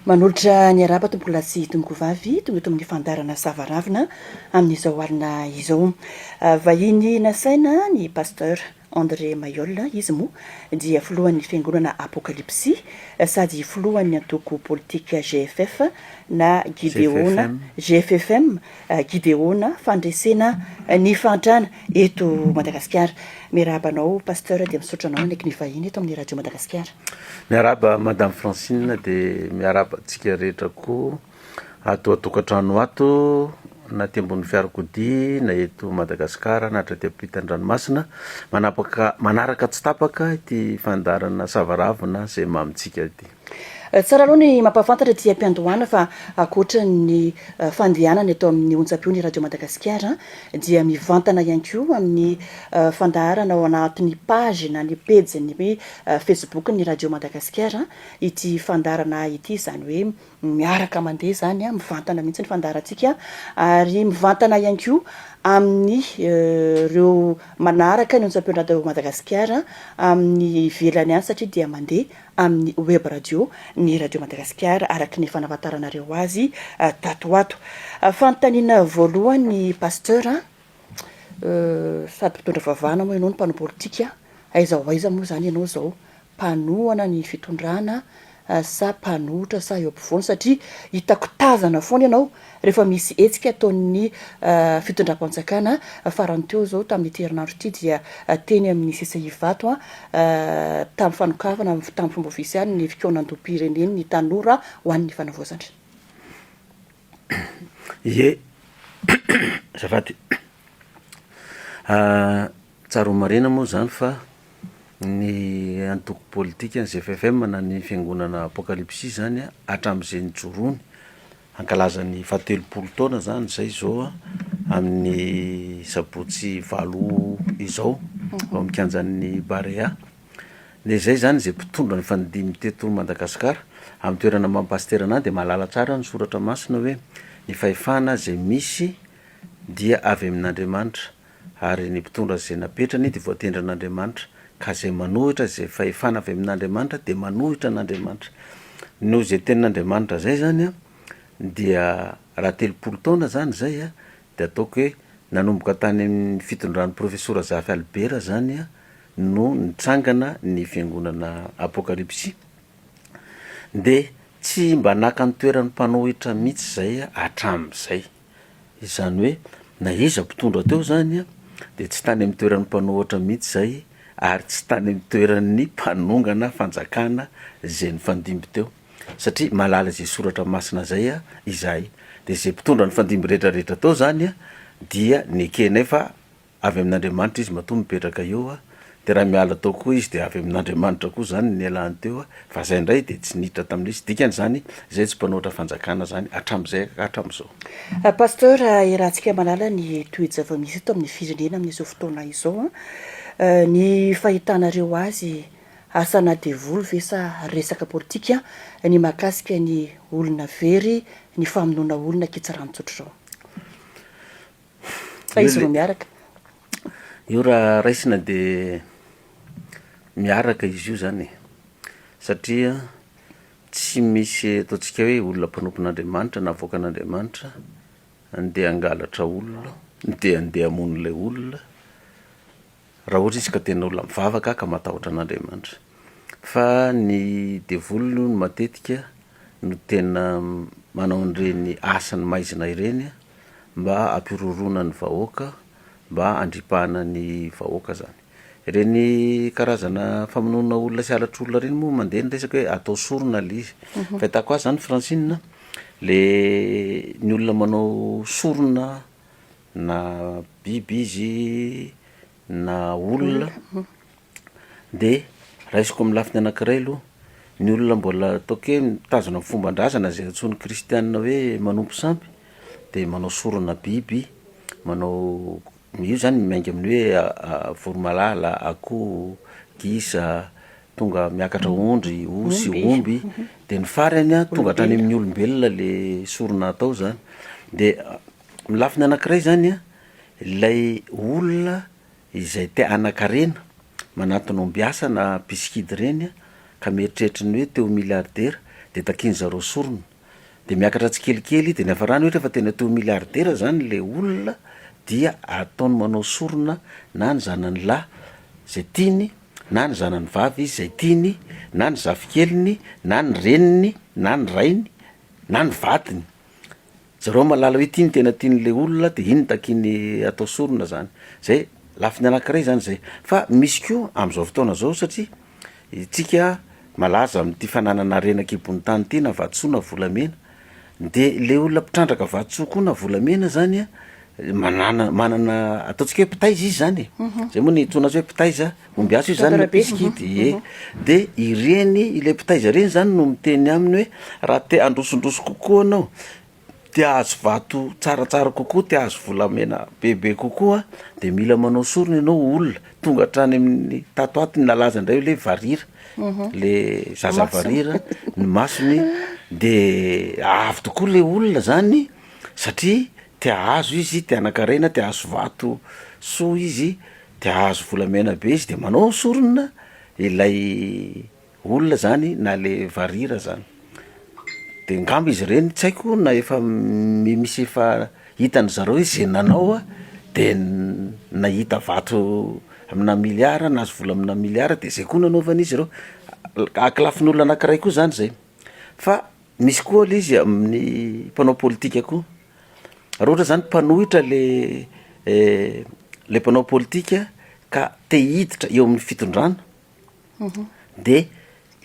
Manolotra ny araba tombola sy tomboko vavy tonga eto amin'ny fandarana Savaravina amin'izao alina izao. Vahiny nasaina ny pasteur André Mayol, izy moa dia filohan'ny fiangonana Apocalypse sady filohan'ny antoko politika GFF na Gideona GFFM Gideona fandresena ny fantrana eto Madagasikara. Miarabanao pasteur dia misaotra anao ndraiky ny vahiny eto amin'ny radio Madagasikara. Miaraba Madame Francine de miaraba tsika rehetra koa ato atokantrano ato na ty ambony fiarakodia na eto Madagasikara na hatra ty ampitan-dranomasina manaraka tsy tapaka ity fandarana Savaravina zay mamitsika ity. Tsara aloha ny mampafantatra ty ampiandohana fa akoatra ny fandehanana eto amin'ny onjam-peo ny radio Madagasikara dia mivantana ihany koa amin'ny fandaharana ao anatin'ny page na ny page ny Facebook ny radio Madagasikara ity fandarana ity, zany hoe miaraka mandeha zany mivantana mihitsy ny fandarantsika ary mivantana ihany koa amin'ny reo manaraka ny onjam-peo radio Madagasikara amin'ny ivelany any satria dia mandeha amin'ny web radio ny radio Madagasikara araky ny fanavataranareo azy tato ato. Fanontaniana voalohany ny pasteur sady mpitondra vavahana moa ianao ny mpano politika, aiza ho aiza moa zany ianao zao mpanohana ny fitondrana sa mpanohitra sa eo ampovoany satria hitako tazana foana ianao rehefa misy hetsika ataon'ny fitondram-panjakana farany teo zao tamin'ny herinandro ity dia teny amin'ny CCI Vato tamin'ny fanokavana tamin'ny fomba ofisialy ny fikonan-dom-pireneny ny tanora ho an'ny fanavoazana. Ye zafady tsaro marina moa zany fa ny antoko politika ny GFFM na ny fiangonana Apocalypse zany hatram'izay nijorony ankalazany fahatelopolo taona zany zay zao amin'ny sabotsy valo izao ao mikanjan'ny Barea. De zay zany zay mpitondra ny fandimy teto Madagasikara amin'ny toerana mampasterana de mahalala tsara ny soratra masina hoe ny fahefana zay misy dia avy amin'Andriamanitra ary ny mpitondra zay napetrany de voatendra an'Andriamanitra ka zay manohitra zay fahefana avy amin'Andriamanitra de manohitra an'Andriamanitra. Noho zay tenin'Andriamanitra zay zany dia raha telopolo taona zany zay de ataoko hoe nanomboka tany amin'ny fitondran'ny professeur Zafy Albert zany no nitsangana ny fiangonana Apocalypse de tsy mba naka ny toeran'ny mpanohitra mihitsy zay hatram'izay. Izany hoe na iza mpitondra teo zany de tsy tany amin'ny toeran'ny mpanohitra mihitsy zay ary tsy tany amin'ny toeran'ny mpanongana fanjakana zay ny fandimby teo satria malala zay soratra masina zay izahay de zay mpitondra ny fandimby rehetrarehetra tao zany dia nekena fa avy amin'Andriamanitra izy matoa mipetraka eo de raha miala tao koa izy de avy amin'Andriamanitra koa zany ny alany teo fa zay ndray de tsy niditra tamin'izy dikany zany zay tsy mpanohitra fanjakana zany hatram'izay hatram'izao. Pasteur irantsika malala ny toe-java-misy eto amin'ny firenena amin'izao fotoana izao ny fahitanareo azy asana devoly ve sa resaka politika ny mahakasika ny olona very ny famonoana olona kitsaranotsotro zao izy ro miaraka io raha raisina de miaraka izy io zany satria tsy misy ataontsika hoe olona mpanompon'Andriamanitra na avoakan'Andriamanitra andeha angalatra olona de andeha hamono ilay olona raha ohatra izy ka tena olona mivavaka ka matahotra an'Andriamanitra. Fa ny devoly no matetika no tena manao an'ireny asany maizina ireny mba ampirorona ny vahoaka mba andripahana ny vahoaka zany. Ireny karazana famonoana olona sy halatra olona reny moa mandeha ny resaka hoe atao sorona le izy. Fahitako azy zany Francine le ny olona manao sorona na biby izy na olona de raisiko amin'ny lafiny anankiray aloha ny olona mbola ataoko hoe mitazona amin'ny fomban-drazana zay antsoin'ny kristianina hoe manompo sampy de manao sorona biby manao io zany miainga amin'ny hoe voromalala, akoho, gisa tonga miakatra ondry, osy, omby de ny farany tonga hatrany amin'ny olombelona le sorona atao zany. De milafiny anankiray zany ilay olona izay te anakarena manatona ombiasa na mpisikidi reny ka mieritreritra ny hoe teo milliardaire de takiny zareo sorona de miakatra tsy kelikely de ny afarany ohatra fa tena to miliardera zany le olona dia ataony manao sorona na ny zanany lahy zay tiany na ny zanany vavy izy zay tiany na ny zafikeliny na ny reniny na ny rainy na ny vatiny zareo malala hoe tiany tena tian'le olona de iny takiny atao sorona zany zay lafiny anankiray zany zay fa misy koa am'izao fotoana zao satria itsika malaza am'ty fananana renakibony tany ty na vatsoa na volamena de le olona mpitrandraka vatsoa koa na volamena zany a manana ataontsika hoe pitaiza izy zany zay moa ny tsona azy hoe pitaiza omby aso izy zany na piskidy de ireny ile pitaiza reny zany no miteny aminy hoe raha te androsondroso kokoa anao te ahazo vato tsaratsara kokoa te ahazo volamena bebe kokoa de mila manao sorona ianao olona tonga hatrany amin'ny tatoaty ny nalaza indray le varira le zaza varira ny masony de avy tokoa le olona zany satria te ahazo izy te anakarena te ahazo vato soa izy te ahazo volamena be izy de manao sorona ilay olona zany na le varira zany de ngamba izy reny tsy haiko na efa misy efa hitany zareo izy zay nanao a de nahita vato amina miliara na azo vola amina miliara de zay koa nanaovan'izy ireo akilafin'olona anankiray koa zany zay fa misy koa le izy amin'ny mpanao politika koa raha ohatra zany mpanohitra le mpanao politika ka te hiditra eo amin'ny fitondrana de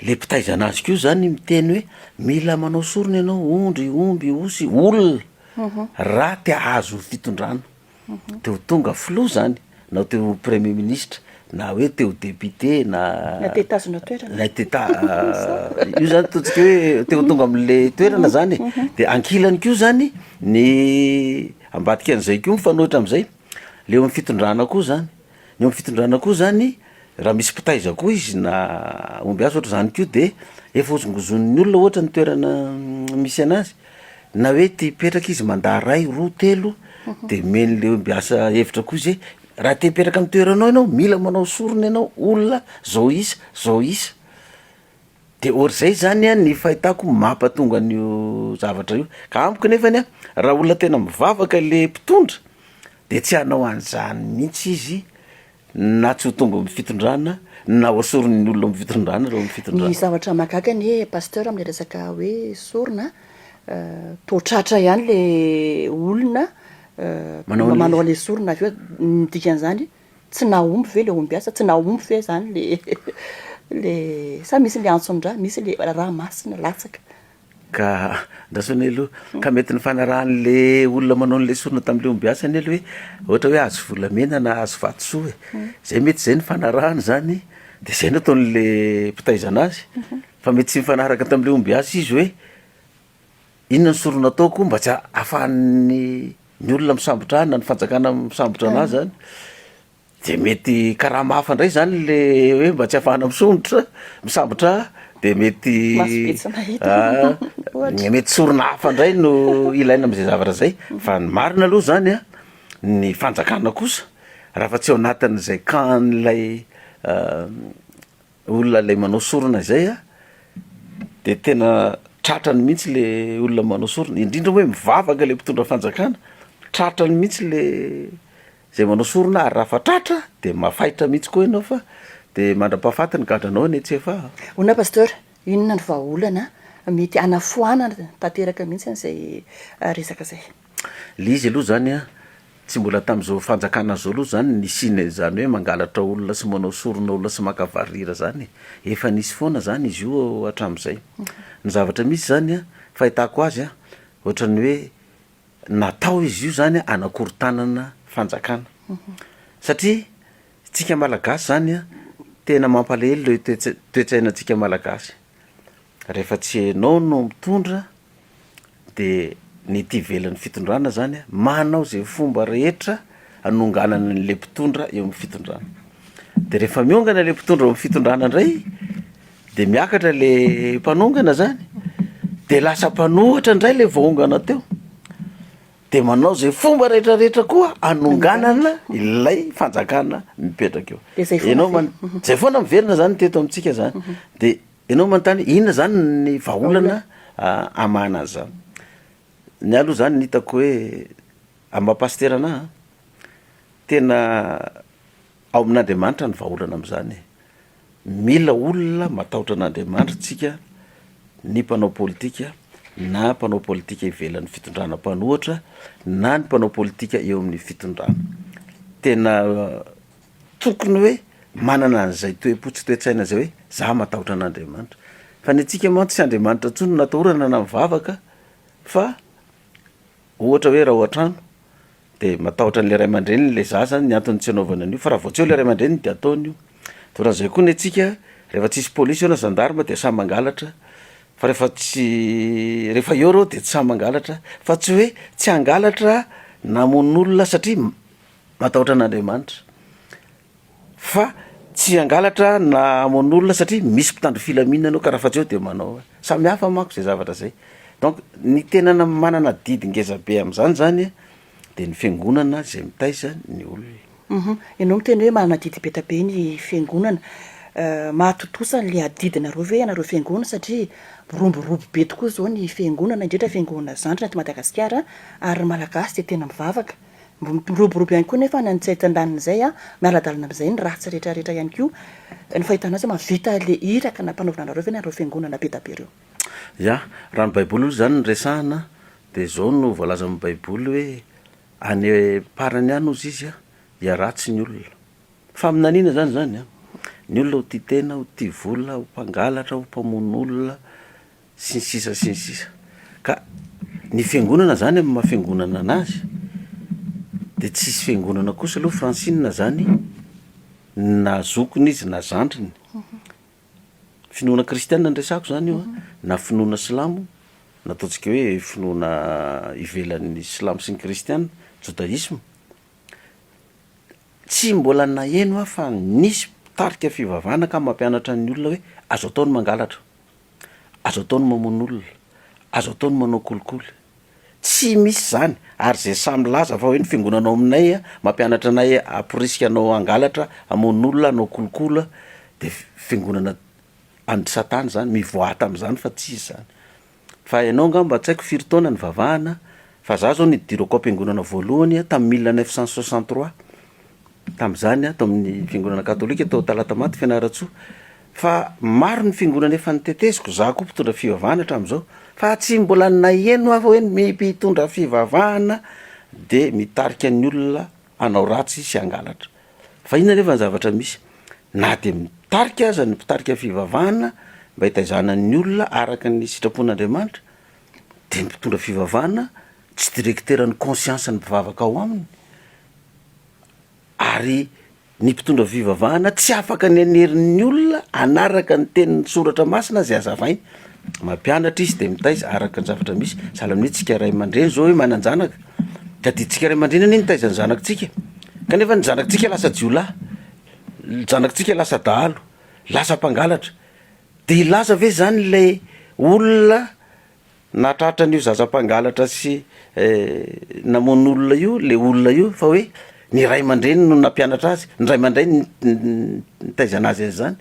le mpitaiza anazy keo zany miteny hoe mila manao sorona ianao ondry omby osy olona raha te ahazo fitondrana teo tonga filo zany na teo premier ministre na hoe teo député na tetazona toerana na io zany totsika hoe teo tonga am'le toerana zany de ankilany keo zany ny ambadika an'izay keo mifanohitra am'izay le eo amin'ny fitondrana koa zany ny eo amin'ny fitondrana koa zany raha misy pitaiza koa izy na omby azy ohatra zany keo de efa ozongozon'ny olona ohatra ny toerana misy anazy na hoe ty petraka izy mandaa ray roa telo de meny le omby asa hevitra koa izy raha te hipetraka amin'ny toeranao ianao mila manao sorona ianao olona zao isa de ohatrzay zany a ny fahitako mampatonga an'io zavatra io ka amiko nefany a raha olona tena mivavaka le mpitondra de tsy hanao an'izany mihitsy izy na tsy ho tonga amin'ny fitondrana na ho asorony ny olona amin'ny fitondrana raha amin'ny fitondrana ny zavatra mahagaga ny pasteur amin'ny resaka hoe sorona toatratra ihany le olona manao le sorona avy eo nidikan'izany tsy naomby ve le omby asa tsy naomby ve zany le sa misy le antsondraha misy le raha masina latsaka ka ndrasony aloha ka mety ny fanarahan'le olona manao n'le sorona tam'le omby asany aloha hoe ohatra hoe azo volamena na azo vatsoa zay mety zay ny fanarahany zany de zay no ataon'le mpitaizana azy fa mety tsy mifanaraka tam'le omby asy izy hoe inona ny sorona ataoko mba tsy ahafahan'ny ny olona misambotra na ny fanjakana misambotra anazy zany de mety karaha mahafa indray zany le hoe mba tsy ahafahana misambotra de mety mety sorona hafa indray no ilaina am'izay zavatra zay fa ny marina aloha zany a ny fanjakana kosa raha fa tsy ao anatin'izay kan'lay olona lay manao sorona zay a de tena tratrany mihitsy le olona manao sorona indrindra hoe mivavaka le mpitondra fanjakana tratrany mihitsy le zay manao sorona ary raha fa tratra de mafaitra mihitsy koa ianao fa de mandra-pahafatiny gadranao ny tsy efa ona pasteur inona ny vahaolana mety anafoanana tanteraka mihitsy an'izay resaka zay le izy aloha zany a tsy mbola tam'izao fanjakana zao aloha zany nisiny zany hoe mangalatra olona sy manao sorona olona sy makavarira zany efa nisy foana zany izy io hatram'izay ny zavatra misy zany a fahitako azy a ohatrany hoe natao izy io zany anakorontanana fanjakana satria tsika malagasy zany a tena mampalahelo le toetsainantsika malagasy rehefa tsy hainao no mitondra de ny ty velan'ny fitondrana zany a manao zay fomba rehetra anonganana n'le mpitondra eo amin'ny fitondrana de rehefa miongana le mpitondra eo amin'ny fitondrana indray de miakatra le mpanongana zany de lasa mpanohatra indray le vaongana teo de manao zay fomba rehetrarehetra koa anonganana ilay fanjakana mipetraka eo ianao zay foana miverina zany teto amintsika zany de ianao manontany inona zany ny vahaolana amana zany ny aloha zany ny hitako hoe amapastera ana tena ao amin'Andriamanitra ny vahaolana am'izany mila olona matahotra an'Andriamanitra tsika ny mpanao politika na mpanao politika ivelan'ny fitondrana mpanohatra na ny mpanao politika eo amin'ny fitondrana tena tokony hoe manana an'izay toe-po tsy toe-tsaina zay hoe za matahotra an'Andriamanitra fa ny atsika mantsy sy Andriamanitra ntsony natahorana na mivavaka fa ohatra hoe raha ohatrano de matahotra an'le ray aman-dreniny le za zany ny antony tsy anaovana an'io fa raha vao tsy eo le ray aman-dreniny de ataony io toran'izay koa ny atsika rehefa tsisy polisy eo na gendarme de samy mangalatra fa rehefa eo reo de tsy samy mangalatra fa tsy hoe tsy hangalatra namon'olona satria matahotra an'Andriamanitra fa tsy hangalatra na amon'olona satria misy mpitandro filaminana eo ka raha fa tsy eo de manao samy hafa manko zay zavatra zay donc ny tenana manana didy ngeza be am'izany zany de ny fiangonana zay mitaiza ny olona ianao miteny hoe manana didy be tabe ny fiangonana mahatotosa le adidinareo ve anareo fiangonana satria romborobo be tokoa zao ny fiangonana indrindra fiangonana zandrina ty Madagasikara ary malagasy de tena mivavaka miroborobo ihany koa nefa ny an-tsaitan-daniny zay miala-dalina am'izay ny ratsy rehetrarehetra ihany koa ny fahitana azy mavita le iraka na mpanaovana anareo ve nareo fiangonana be tabe reo ya raha ny baiboly io zany ny resahana de zao no voalaza amin'ny baiboly hoe any parany any ozy izy ratsy ny olona fa aminanina zany ny olona ho tia tena ho tia vola ho mpangalatra ho mpamon'olona sy ny sisa ka ny fiangonana zany amin'ny mahafiangonana anazy de tsisy fiangonana kosa aloha Francine zany na zokony izy na zandriny finoana kristianina nresako zany io na finoana silamo na ataontsika hoe finoana ivelan'ny silamo sy ny kristianina judaisme tsy mbola naheno fa nisy tarika fivavahana ka mampianatra ny olona hoe azo ataony mangalatra azo ataony mamon'olona azo ataony manao kolikoly tsy misy zany ary zay samy laza fa hoe ny fiangonanao aminay mampianatra anay aporisika anao angalatra amon'olona anao kolikola de fiangonana andry satany zany mivoata am'izany fa tsisy zany fa ianao ngamba tsy haiko firy taona ny vavahana fa za zao nidirako am-piangonana voalohany tamin'ny 1963 tam'izany tao amin'ny fiangonana katolika tao Talatamaty Fianaratsoa fa maro ny fiangonana efa niteteziko za koa mpitondra fivavahana hatramin'izao fa tsy mbola naheno afa hoe mpitondra fivavahana de mitarika ny olona anao ratsy sy angalatra fa inona nefa ny zavatra misy na de mitarika aza ny mpitarika fivavahana mba hitaizana ny olona araka ny sitrapon'Andriamanitra de mpitondra fivavahana tsy directeurany conscience ny mpivavaka ao aminy ary ny mpitondra fivavahana tsy afaka ny anerin'ny olona anaraka ny tenin'ny soratra masina zay azavainy mampianatra izy de mitaiza araka ny zavatra misy sahala amin'ny tsika ray aman-dreny zao hoe mananjanaka ka de tsika ray aman-dreny any nitaiza ny zanakitsika kanefa ny zanakitsika lasa jiolahy zanakitsika lasa dahalo lasa mpangalatra de ilaza ve zany le olona natratra an'io zaza-pangalatra sy namon'olona io le olona io fa hoe ny ray aman-dreny no nampianatra azy ny ray aman-dreny nitaiza anazy azy zany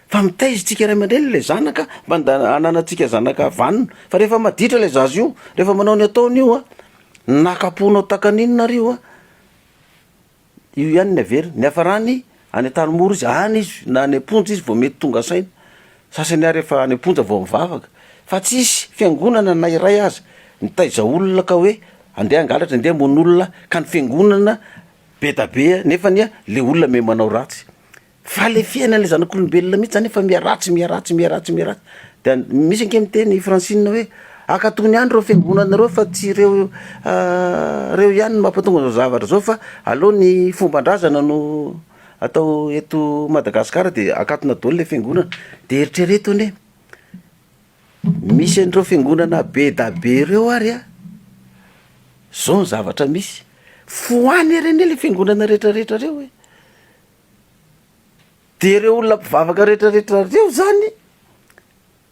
fa mitaizy tsika ray aman-dreny le zanaka mba ananatsika zanaka vanona fa rehefa maditra le zazy io rehefa manao ny ataony io nakaponao takaninona rio io ihany ny avery ny afarany any an-tanymoro izy any izy na any amponja izy vao mety tonga saina sasany ary efa any amponja vao mivavaka fa tsisy fiangonana na iray aza nitaiza olona ka hoe andeha angalatra andeha mon'olona ka ny fiangonana be tabe nefa nya le olona me manao ratsy fa le fiainan'le zanak'olombelona mihitsy zany efa miaratsy de misy anke miteny Francine hoe akatony andro reo fiangonanareo fa tsy reo ihany mampatonga zao zavatra zao fa aloha ny fombandrazana no atao eto Madagasikara de akatona daholo le fiangonana de eritrereto ane misy an'ireo fiangonana be da be reo ary zao ny zavatra misy foany reny le fiangonana rehetrarehetra reo de reo olona mpivavaka rehetrarehetra reo zany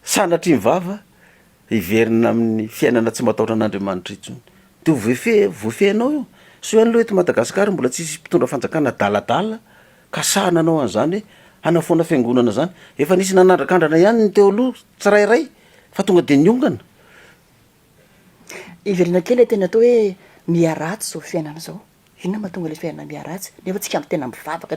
sanatry mivava iverina amin'ny fiainana tsy matahotra an'Andriamanitra itsony de voafehanao io so ihany loha eto Madagasikara mbola tsisy mpitondra fanjakana daladala ka sahananao an'izany hanafoana fiangonana zany efa nisy nanandrakandrana ihany ny teo aloha tsirairay fa tonga de niongana. Ivelana kely le tena atao hoe miaratsy zao fiainana zao. Inona mahatonga le fiainana miaratsy nefa tsika ampy tena mivavaka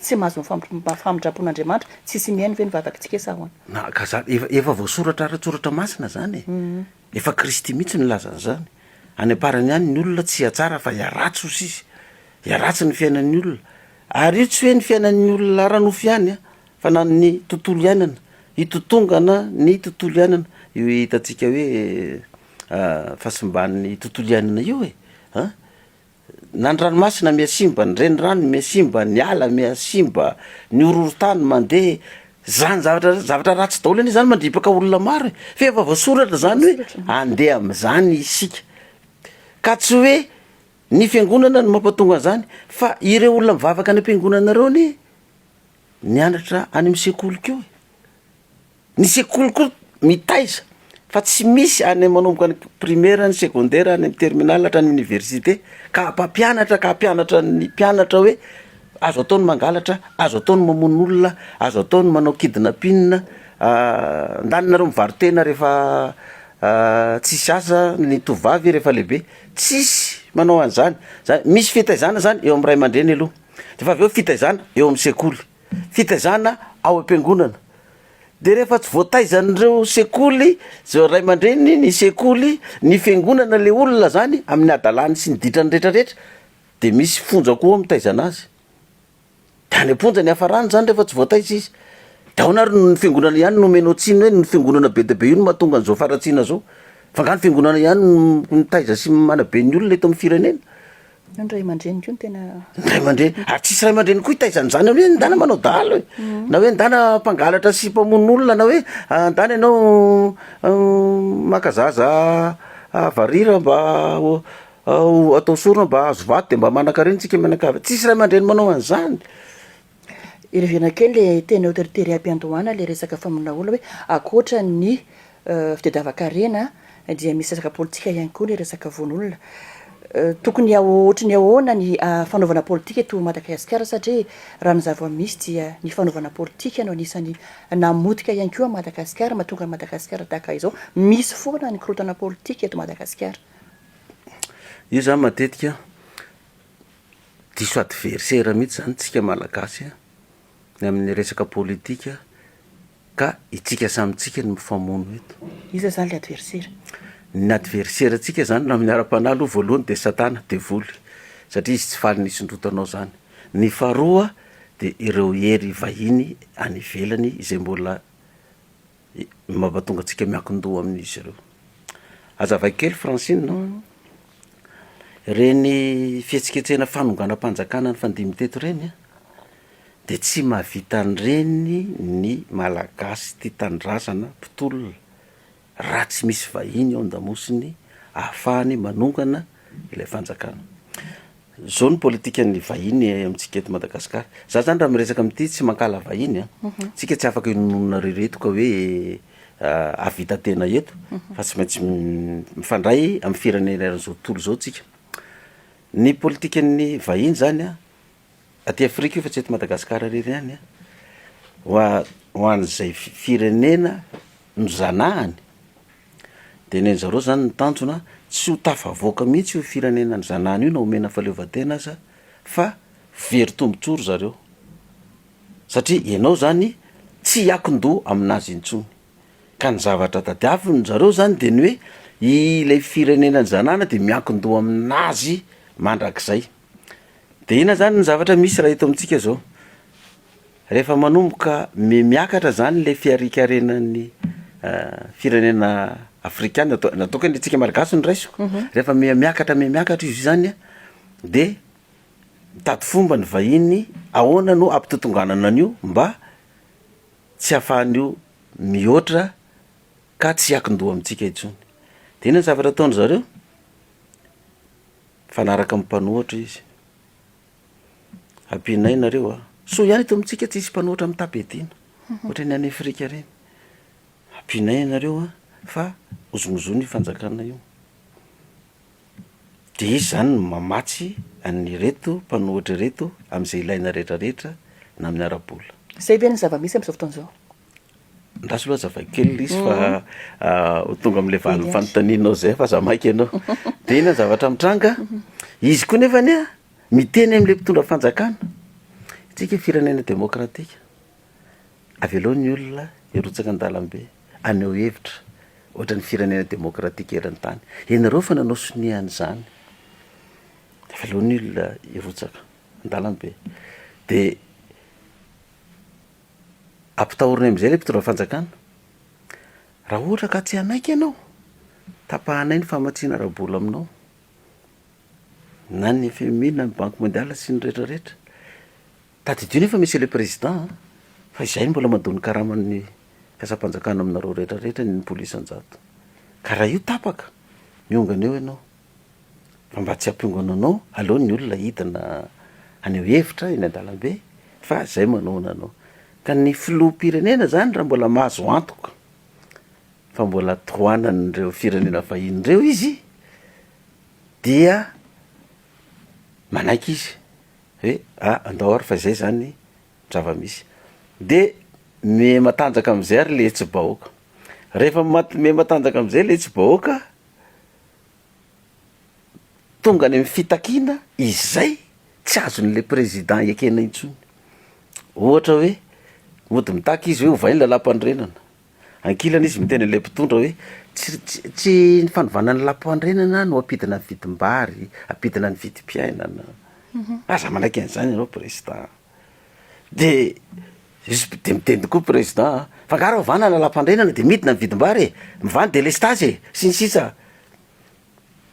tsy mahazo famindrapon'Andriamanitra tsisy miaino ve mivavakantsika sa ahoana? Na ka zany efa voasoratra ara-tsoratra masina zany efa Kristy mihitsy nilazany zany. Any am-parany ihany ny olona tsy hatsara fa hiaratsy hozy izy, hiaratsy ny fiainan'ny olona. Ary io tsy hoe ny fiainan'ny olona ara-nofy ihany fa na ny tontolo iainana, hitotongana ny tontolo iainana. Io hitantsika hoe fahasimban'ny tontolo iainana io na ny ranomasina miasimba, ny renirano miasimba, ny ala miasimba, ny horohorontany mandeha, zany zavatra ratsy daholo anie zany mandripaka olona maro fa efa voasoratra zany hoe andeha am'zany isika. Ka tsy hoe ny fiangonana no mampatonga an'zany fa ireo olona mivavaka any am-piangonana reo ny nianatra any amin'ny sekoly keo. Ny sekoly koa mitaiza fa tsy misy any manomboka ny primaire, ny secondaire, any amin'ny terminal hatrany université ka hampianatra ny mpianatra hoe azo ataony mangalatra, azo ataony mamono olona, azo ataony manao kidnapping, ndanonareo mivarotena rehefa tsisy asa, ny tovavy rehefa lehibe tsisy manao an'zany. Misy fitaizana zany eo amin'ny ray aman-dreny aloha, de fa avy eo fitaizana eo amin'ny sekoly, fitaizana ao am-piangonana. De rehefa tsy voataizan'ireo sekoly, zao ray aman-dreny, ny sekoly, ny fiangonana le olona zany amin'ny adalany sy ny ditrany rehetrarehetra, de misy fonja koa mitaizana azy. De any am-ponja ny hafarany zany rehefa tsy voataiza izy. De ao nary ny fiangonana ihany nomenao tsiny hoe ny fiangonana be dia be io no mahatonga an'izao faratsiana zao. Fa nga ny fiangonana ihany mitaiza sy manabe ny olona eto amin'ny firenena. Ny ray aman-dreny koa no tena ray aman-dreny, ary tsisy ray aman-dreny koa hitaizan'izany hoe ndana manao dahalo na hoe ndana mpangalatra sy mpamono olona, na hoe ndana ianao makazaza varira mba atao sorona mba azo vato de mba manan-karena tsika mianakavy. Tsisy ray aman-dreny manao an'izany. Irevena kely le tena autorité am-piandohana le resaka famonoana olona hoe akoatra ny fitadiavan-karena dia misy resaka politika ihany koa le resaka voan'olona. Tokony ohatry ny ahoana ny fanaovana politika eto Madagasikara satria raha ny zava-misy dia ny fanaovana politika no anisany namotika ihany koa Madagasikara, mahatonga Madagasikara tahaka izao. Misy foana ny korotana politika eto Madagasikara. Io zany matetika diso adversaire mihitsy zany tsika malagasy ny amin'ny resaka politika, ka itsika samitsika ny mifamono eto. Iza zany le adversaire? Ny adversaire tsika zany na amin'ny ara-panahy aloha voalohany de satana de voly, satria izy tsy faly nisondrotanao zany. Ny faharoa de ireo hery vahiny any ivelany izay mbola mampatonga antsika miankin-doha amin'izy ireo. Azavay kely Francine no reny fihetsiketsehana fanonganam-panjakana ny fandimy teto reny de tsy mahavita an'ireny ny malagasy tia tandrazana mpitolona raha tsy misy vahiny ao an-damosiny ahafahany manongana ilay fanjakana. Zao ny politika ny vahiny amintsika eto Madagasikara. Za zany raha miresaka amin'ity tsy mankala vahiny tsika tsy afaka inonona rereto ka hoe avita tena eto fa tsy maintsy mifandray amin'ny firenena zao tontolo zao tsika. Ny politika ny vahiny zany aty Afrika io fa tsy eto Madagasikara rery ihany ho an'izay firenena no zanahany de ny zareo zany ny tanjona tsy ho tafavoaka mihitsy io firenena ny zanahany io na omena faleovan-tena aza fa very tombotsoro zareo, satria ianao zany tsy hiakin-doha aminazy intsony. Ka ny zavatra tadiaviny zareo zany de ny hoe ilay firenena ny zanahana de miankin-doha aminazy mandrakizay. De ina zany ny zavatra misy raha eto amintsika zao, rehefa manomboka miakatra zany le fiarikarenan'ny firenena afrikana, nataoko ny tsika malagasy ny raisiko, rehefa miakatra izy zany de mitady fomba ny vahiny ahoana no ampitotonganana an'io mba tsy hahafahan'io mihoatra ka tsy hiakin-doha amintsika intsony. De ina ny zavatra ataony zareo, fanaraka amin'ny mpanohatra izy. Ampinay nareo so ihany eto amintsika tsy hisy mpanohatra amin'ny tapetina ohatra ny any Afrika reny. Ampinay nareo fa ozonozony fanjakana io. De izy zany mamatsy any reto mpanohatra reto amin'izay ilaina rehetrarehetra na amin'ny ara-bola. zay be ny zava-misy am'izao fotoan'izao. Ndraso loha zavakely izy fa tonga am'le valiny fanontanianao zay fa za maiky ianao de ina zavatra mitranga izy koa nefany a miteny am'le mpitondra fanjakana tsika firenena demokratika avelohan'ny olona irotsaka an-dalambe aneo hevitra ohatra ny firenena demokratika eran'ny tany ianareo fa nanao sonian'izany avelohan'ny olona irotsaka an-dalambe de ampitahoriny am'izay le mpitondra fanjakana raha ohatra ka tsy anaiky ianao tapahanay ny famatsiana arabola aminao na ny FMI na ny banque mondiale sy ny rehetrarehetra tadidio nefa monsieur le président fa izay mbola mandony karaman'ny fiasam-panjakana aminareo rehetrarehetra ny polisan-jato ka raha io tapaka miongana eo ianao fa mba tsy ampiongana anao aleony ny olona hitana aneo hevitra eny an-dalambe fa zay manoana anao ka ny filoham-pirenena zany raha mbola mahazo antoka fa mbola tohanan'ireo firenena vahin'ireo izy dia manaiky izy hoe andao ary fa zay zany zava-misy de me matanjaka am'izay ary le tsy bahoaka rehefa me matanjaka am'izay le tsy bahoaka tonga any amin'ny fitakiana izay tsy azon'le président ekena intsony ohatra hoe mody mitaky izy hoe hovainy lalam-pandrenana ankilana izy miteny an'le mpitondra hoe tsy ny fanovana ny lam-pandrenana no ampidina ny vidim-bary ampidina ny vidim-piainana aza manaiky an'izany ianao président de izy de miteny tokoa président fa ngara ovana ny lam-pandrenana de midina ny vidim-bary mivany delestage sy ny sisa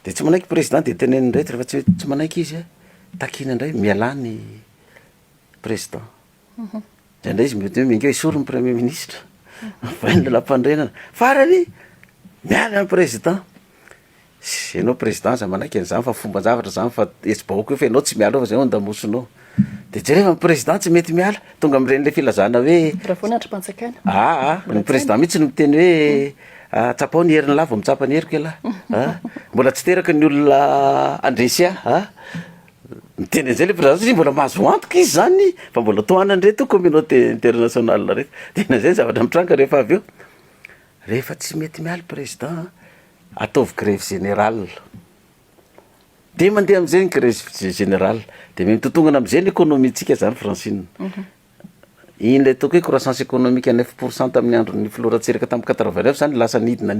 de tsy manaiky président de teneniny ndray rehefa tsy manaiky izy takina indray mialany président indray izy mety hoe mingeo isory ny premier ministre vainy lalam-pandrenana farany miala ny président ianao président za manaiky an'izany fa fomba zavatra zany fa etsy bahoaka io fa ianao tsy miala fa zay ondamosonao de jereva ny président tsy mety miala tonga ami'ireny le filazana hoe raha foana antrim-panjakana ny président mihitsy no miteny hoe tsapao ny heriny lavo mitsapa ny heriko elahy mbola tsy teraka ny olona andresy miteny an'izay le président mbola mahazo antoka izy zany fa mbola tohanan'reto communauté internationale rehefa tena zay zavatra mitranga rehefa avy eo rehefa tsy mety miala président ataovy grève générale de mandeha am'izay ny grève générale de mitotongana am'izay ny économie-tsika zany Francine iny le ataoko hoe croissance économique à 9% tamin'ny andron'ny filoratsiraka tamin'ny 89 zany lasa nidina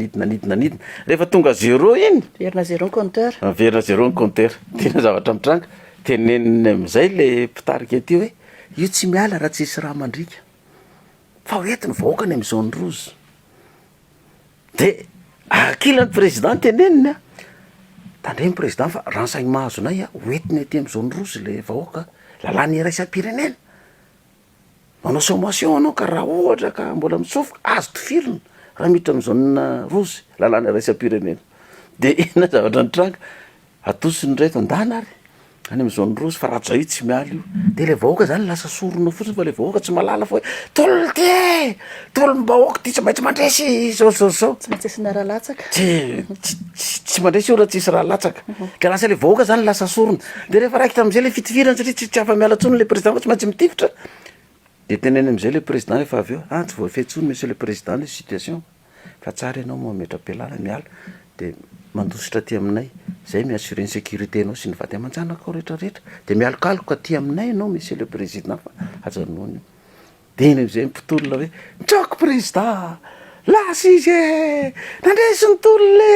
rehefa tonga zéro iny verina zéro compteur verina zéro compteur tena zavatra mitranga teneniny am'izay le mpitarika aty hoe io tsy miala raha tsisy raha mandrika fa hoentiny vahoakany am'izao ny rozy de akilany président teneniny tandremy président fa renseignement azonay hoentiny aty am'izao ny rozy le vahoaka lalàny iraisam-pirenena manao sommation anao ka raha ohatra ka mbola mitsofoka azo tofirina raha miditra am'izao na rozy lalàny iraisam-pirenena de ina zavatra nitranga atosiny reto andana ary any am'izao ny rozy fa raha zao io tsy miala io de le vahoaka zany lasa sorona fotsiny fa le vahoaka tsy malala fa hoe tolony ty tolom-bahoaka ty tsy maintsy mandresy zao tsy maintsy asina raha latsaka tsy mandresy io raha tsisy raha latsaka ka lasa le vahoaka zany lasa sorona de rehefa raiky tam'izay le fitifirana satria tsy afa-miala tsony le président fa tsy maintsy mitifitra de teneny am'izay le président rehefa avy eo tsy voafetsony monsieur le président le situation fa tsara ianao mametra-pialana miala de mandositra aty aminay zay miassurer ny sécurité anao sy ny vady aman-janaka ao rehetrarehetra de mialokaloka aty aminay ianao monsieur le président fa ajanony de iny am'izay mpitolona hoe mitrako président lasa izy nandresy ny tolole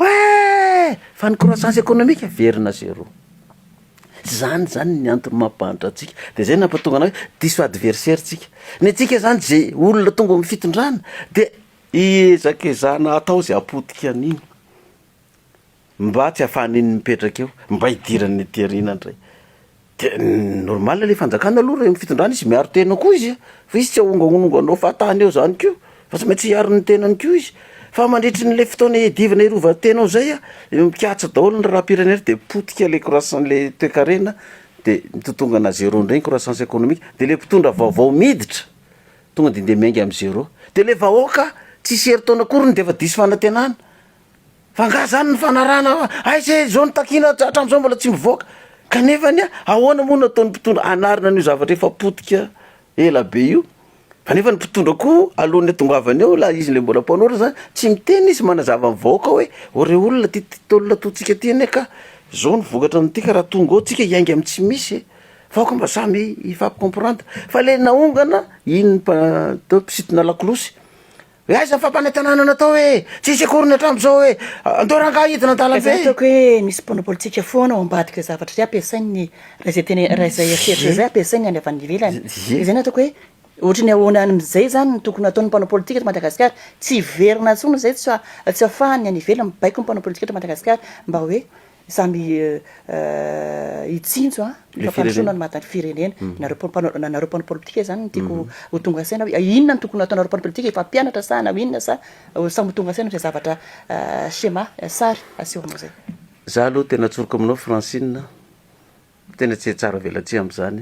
hoe fa ny croissance économique verina zéro zany ny antony mampanitra atsika de zay nampatonga anao hoe diso adversaire tsika ny atsika zany zay olona tonga amin'ny fitondrana de ezakezana atao zay apotika an'iny mba tsy ahafahan'iny mipetraka eo mba hidirany tyarina ndray de normal le fanjakana aloha re fitondrana izy miaro tena koa izy fa izy tsy ahonganongo anao fa atany eo zany keo fa tsy maintsy hiaro ny tenany keo izy fa mandritry n'le fotoana edivana irova tenao zay mikatsa daholo ny raha-pirenena de potika le croissance le toekarena de mitotongana zéro ndray ny croissance économique de le mpitondra vaovao miditra tonga de miainga amy zéro de le vahoaka tsisy hery-taona akoriny de efa diso fanantenana fa nga zany ny fanarana zay zao ny takina hatram'izao mbola tsy mivoaka kanefany ahoana moa nataon'ny mpitondra anarina an'io zavatra efa potika ela be io fa nefa ny mpitondra koa alohan'ny tongavany eo la izy le mbola mpanora zany tsy miteny izy manazava mivaoaka hoe ore olona tolona totsika tiany ka zao ny vokatra am'tika raha tonga ao tsika iaingy amy tsy misy vaoka mba samy ifampicomprendre fa le naongana iny mpisitona lakolosy hoe aiza fampanentanana natao hoe tsisy akoriny hatram'zao hoe andoranga hidina ataoko hoe misy mpona politika foana ao ambadika zavatra zay ampiasainy raha zay teny raha zay aseritra zay ampiasainy any avy any ivelany zay ny ataoko hoe ohatra ny ahoana am'izay zany tokony ataon'ny mpanao politika to Madagasikara tsy verina tsony zay tsy afahany any ivelany mibaiko ny mpanao politika to Madagasikara mba hoe samy itsinjo fampandrosoana ny mahatany firenena nareo mpanao politika zany tiako ho tonga saina hoe inona ny tokony ataonareo mpanao politika efa mpianatra sa na inona sa samy ho tonga saina zay zavatra schéma sary aseho aminao zay za aloha tena atsoroka aminao Francine tena tsy tsara velatsy am'zany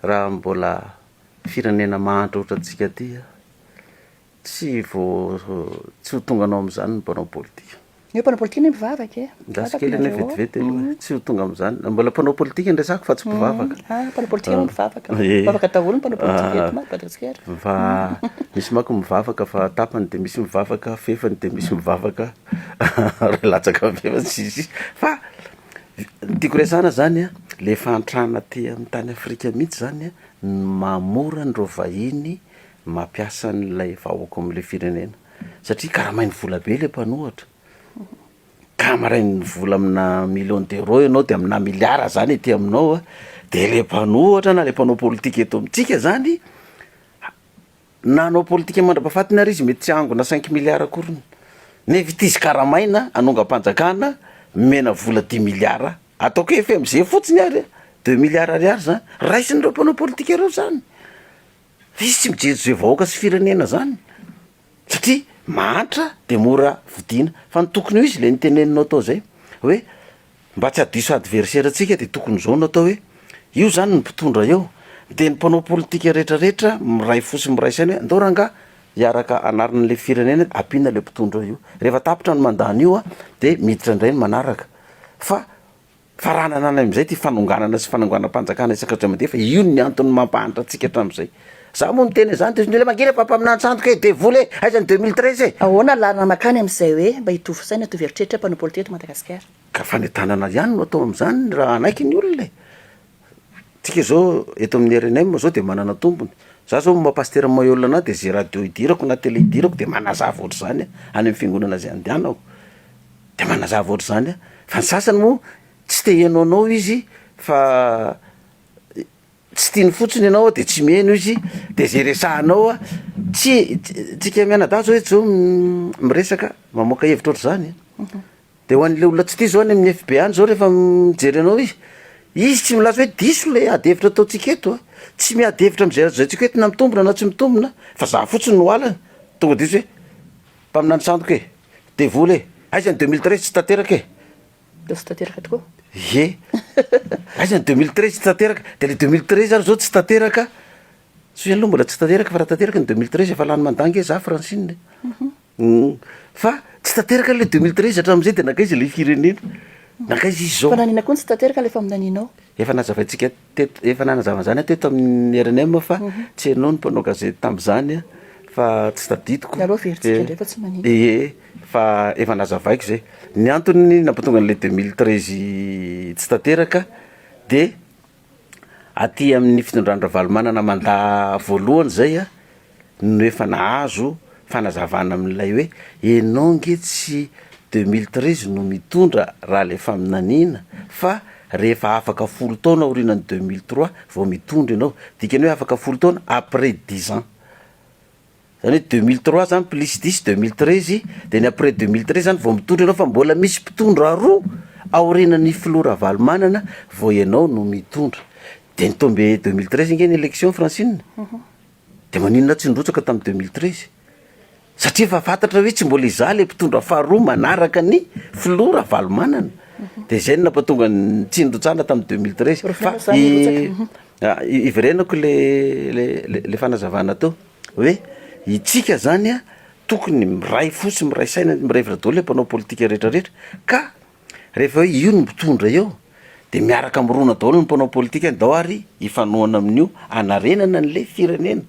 raha mbola firenena mahantra ohatratsika ty tsy ho tonga anao am'zany ny mpanao politika ny mpanao politika ny mivavaka dasikely ny vetivety aloha tsy ho tonga am'zany mbola mpanao politika ndresako fa tsy mpivavaka mpanao politika no mivavaka mivavaka daholo ny mpanao politika eto Madagasikara fa misy mako mivavaka fa tapany de misy mivavaka fefany de misy mivavaka relatsaka fefany sisy fa tiako resana zany le fantrana ty amin'ny tany Afrika mihitsy zany mamora nyreo vahiny mampiasa n'lay vahoaka am'le firenena satria karamainy vola be le mpanohatra ka marainy vola amina million d'euro ianao de amina miliara zany ety aminao de le mpanohatra na le mpanao politika eto amitsika zany nanao politika mandrapahafatiny ary izy mety tsy angona 5 miliara akoriny nevity izy karamaina anonga-panjakana mena vola 10 miliara ataoko FMG fotsiny ary 2 miliara ariary zany raisin'ireo mpanao politika ireo zany izy tsy mijejo zay vahoaka sy firenena zany satria mahantra de mora vidina fa ny tokony io izy le niteneninao tao zay hoe mba tsy hadiso adversaire atsika de tokony zao no atao hoe io zany ny mpitondra eo de ny mpanao politika rehetrarehetra miray fosy miray saina hoe andao ranga iaraka anarin'le firenena ampina le mpitondra io rehefa tapitra ny mandany io de miditra indray ny manaraka fa faranana am'izay ty fanonganana sy fananganam-panjakana isakatramade fa io ny antony mampahantra atsika hatram'izay za moa miteny zany de le mangira pampaminantsandroka e devoly aiza ny 2013 ahoana lana makany am'izay hoe mba hitovy saina hitovy eritreritra mpanao politika to Madagasikara ka fanentanana ihany no atao am'zany raha anaiky ny olona tsika zao eto amin'ny RNM zao de manana tombony za zao mapastera moy olona ana de zay radio idirako na télé idirako de manazava ohatry zany any amin'ny fiangonana zay andehanako de manazava ohatry zany fa ny sasany moa tsy te hianoanao izy fa tsy tiany fotsiny ianao de tsy miheno izy de zay resahanao tsy tsika mianadahy zao zao miresaka mamoaka hevitra ohatry zany de ho an'le olona tsy tia zao any amin'ny FB any zao rehefa mijery anao izy tsy milaza hoe diso le ady hevitra ataotsika eto tsy miady hevitra am'zay zay tsika eto na mitombona na tsy mitombona fa za fotsiny no alany tonga de izy hoe mpaminany sandoka e devoly aiza ny 2013 tsy tanteraka de tsy tanteraka tokoa aiza ny 2013 tsy tanteraka de le 2013 ary zao tsy tanteraka so aloha mbola tsy tanteraka fa raha tanteraka ny 2013 efa lany mandangy za Francine fa tsy tanteraka le 2013 hatram'izay de nakaizy le firenena nakaizy izy zao fa nanina koa ny tsy tanteraka le fa minaninao efa nazavaitsika teto efa nanazavazany teto amin'ny RNM fa tsy hainao ny mpanao gazety tam'zany fa tsy tadidiko aloha veritsika indray fa tsy manino fa efa nazavaiko zay ny antony nampatonga an'le 2013 tsy tanteraka de aty amin'ny fitondrandra valomanana manda voalohany zay no efa nahazo fanazavana amin'ilay hoe enao nge tsy 2013 no mitondra raha le faminanina fa rehefa afaka 10 taona orinany 2003 vao mitondra ianao dikany hoe afaka 10 taona après 10 ans zany hoe 2003 zany plus 10 2013 de ny après 2013 zany vao mitondra ianao fa mbola misy mpitondra roa aorinany filora valomanana vao ianao no mitondra de ny tombe 2013 nge ny élection Francine de maninona tsy nrotsaka tamin'ny 2013 satria fa fantatra hoe tsy mbola iza le mpitondra faharoa manaraka ny filora valomanana de zay ny nampatonga ny tsy nrotsana tamin'ny 2013 fa iverenako le fanazavana tao hoe itsika zany tokony miray fosy miray saina miray vira daholo le mpanao politika rehetrarehetra ka rehefa hoe io no mitondra eo de miaraka am'rona daholo ny mpanao politika ny dao ary ifanoana amin'io anarenana n'le firenena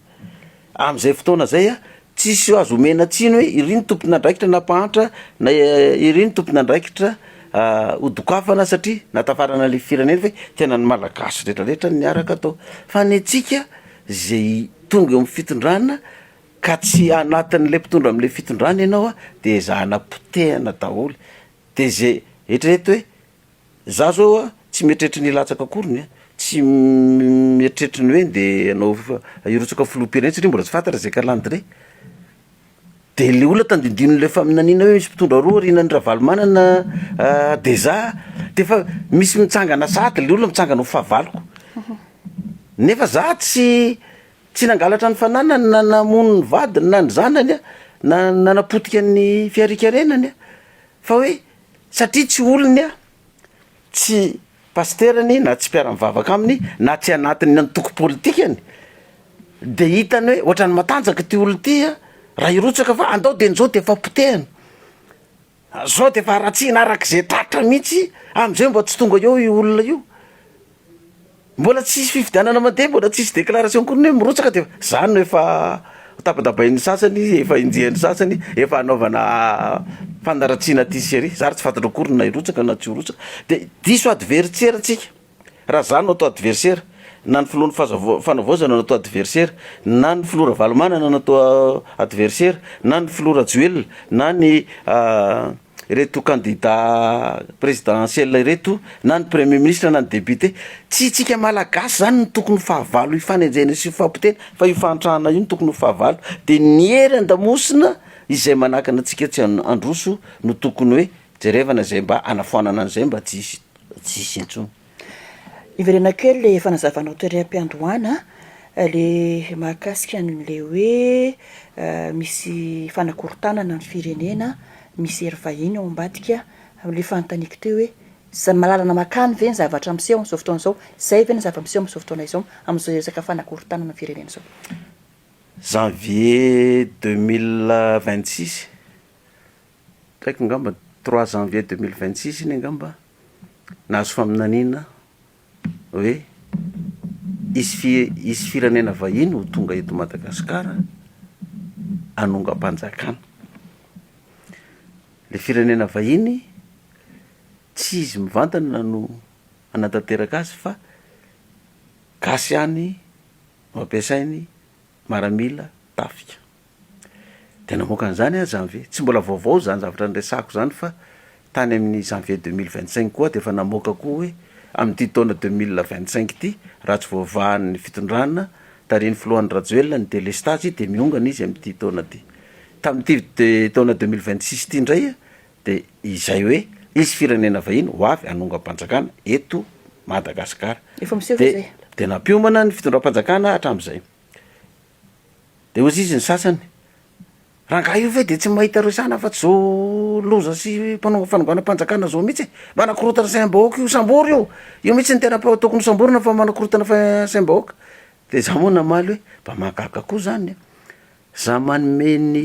am'izay fotoana zay a tsisy azo omena tsiny hoe iry ny tompona andraikitra napahantra na iry ny tompona andraikitra odokafana satria natafarana le firenena fa tena ny malagasy rehetrarehetra niaraka atao fa ny atsika zay tonga eo amin'ny fitondrana ka tsy anatin'le mpitondra am'le fitondrana ianao a de zahana potehana daholo de zay eritrereto hoe za zao a tsy mietretry ny latsaka akorony a tsy mietretry ny hoe de anao irotsaka filoham-pirenena satria mbola tsy fantatra zay calendrier de le olona tandindinon'le faminaniana hoe misy mpitondra roa rinany ravalomanana de za de fa misy mitsangana sady le olona mitsangana ho fahavaloko nefa za tsy nangalatra ny fananany na namono ny vadiny na ny zanany a na nanapotika ny fiarikarenany a fa hoe satria tsy olony a tsy pasterany na tsy mpiara-mivavaka aminy na tsy anatiny antoko politikany de hitany hoe ohatrany matanjaka ty olo ty a raha irotsaka fa andao de nzao de efa potehany zao de efa ratsina arak'izay tratra mihitsy am'izay mba tsy tonga eo io olona io mbola tsisy fifidianana mandeha mbola tsisy déclaration korony hoe mirotsaka de zany no efa tapadabain'ny sasany efa injehan'ny sasany efa anaovana fanaratsiana ty sery zary tsy fantatra akorony na irotsaka na tsy irotsaka de diso adversaire tsika raha zany no atao adversaire na ny filohan'ny fanavaozana natao adversaire na ny filora valomanana natao adversaire na ny filora joel na ny reto candidat présidentiel reto na ny premier ministre na ny député tsy tsika malagasy zany ny tokony fahavalo ifanenjena sy fampotena fa ifantrahana io ny tokony fahavalo de ny hery andamosina izay manakana atsika tsy androso no tokony hoe jerevana zay mba anafoanana an'izay mba tsisy intsony iverena kely le fanazavanao toeram-piandohana le mahakasika an'le hoe misy fanakorontanana ny firenena misy hery vahiny ao ambadika am'le fanontaniako teo hoe malalana makany ve ny zavatra am'seho am'izao fotoana zao zay ve ny zava-miseho am'izao fotoana izao am'izao resaka fanakorontanana ny firenena zao janvier 2026 ndraiky ngamba 3 janvier 2026 iny angamba nahazo faminaniana hoe isy firenena vahiny ho tonga eto Madagasikara anongam-panjakana le firenena vahiny tsy izy mivantana no anatanteraka azy fa gasy any no ampiasainy maramila tafika tena moka an'izany a janvier tsy mbola vaovao zany zavatra nyresako zany fa tany amin'ny janvier 2025 koa de efa namoaka koa hoe amin'ity taona 2025 ty raha tsy voavahan'ny fitondrana tariny filohan'ny rajoelona ny délestage de miongana izy amin'ity taona ty tamin'ity taona 2026 ty indray a de izay hoe izy firenena vahiny ho avy anongam-panjakana eto Madagasikara efa miseho zay de nampiomana ny fitondram-panjakana hatram'izay de ozy izy ny sasany rangaha io ve de tsy mahita reo sana fa tsy zao loza sy mpanao fanonganam-panjakana zao mihitsy mba nakorotana saim-bahoaka io sambory io mihitsy ny tena tokony samborina fa manakorotana fa saim-bahoaka de za moa namaly hoe mba mahagaga koa zany za manome ny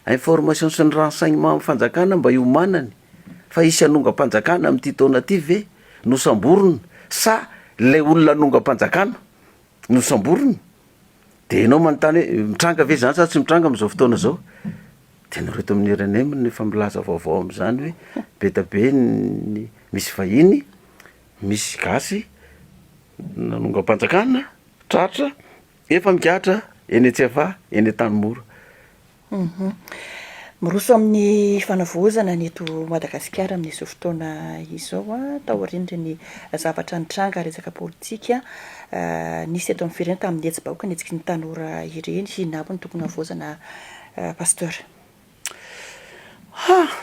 information sy ny renseignement fanjakana mba iomanany fa isy anongam-panjakana amin'ity taona ty ve no samborina sa le olona anongam-panjakana no samborina de enao manontany hoe mitranga ve zany sa tsy mitranga am'izao fotoana zao de nareto amin'ny RNM nefa milaza vaovao am'izany hoe betabe ny misy vahiny misy gasy nanongam-panjakana tratra efa mikatra eny Antsefa eny Antanimora miroso amin'ny fanavoazana ny eto Madagasikara amin'izao fotoana izao a taorian'ireny zavatra nitranga resaka politika nisy eto amin'ny firenena tamin'ny etsy-bahoaka ny etsiky ny tanora ireny hinabo ny tokony havoazana pasteur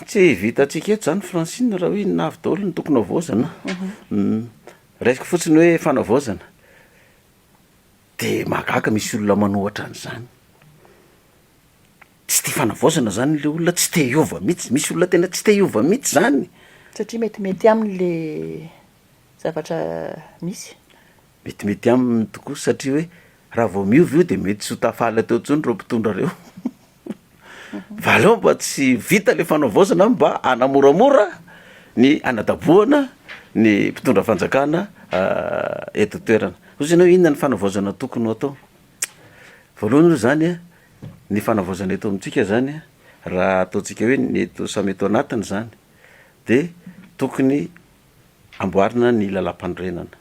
tsy vitatsika eto zany Francine raha hoe navy daholo ny tokony havoazana resaka fotsiny hoe fanavoazana de mahagaga misy olona manohatra an'izany tsy te fanavoazana zany le olona tsy te hiova mihitsy misy olona tena tsy te hiova mihitsy zany satria metimety amin'le zavatra misy metimety aminy tokoa satria hoe raha vao miova io de mety tsy ho tafaly teo ntsony reo mpitondra reo fa aleo mba tsy vita le fanavoazana mba anamoramora ny anadaboana ny mpitondra fanjakana eto toerana ozy ianao inona ny fanavaozana tokony ho atao voalohany ro zany a ny fanavaozana eto amintsika zany a raha ataontsika hoe ny eto samy eto anatiny zany de tokony amboarina ny lalam-pandrenana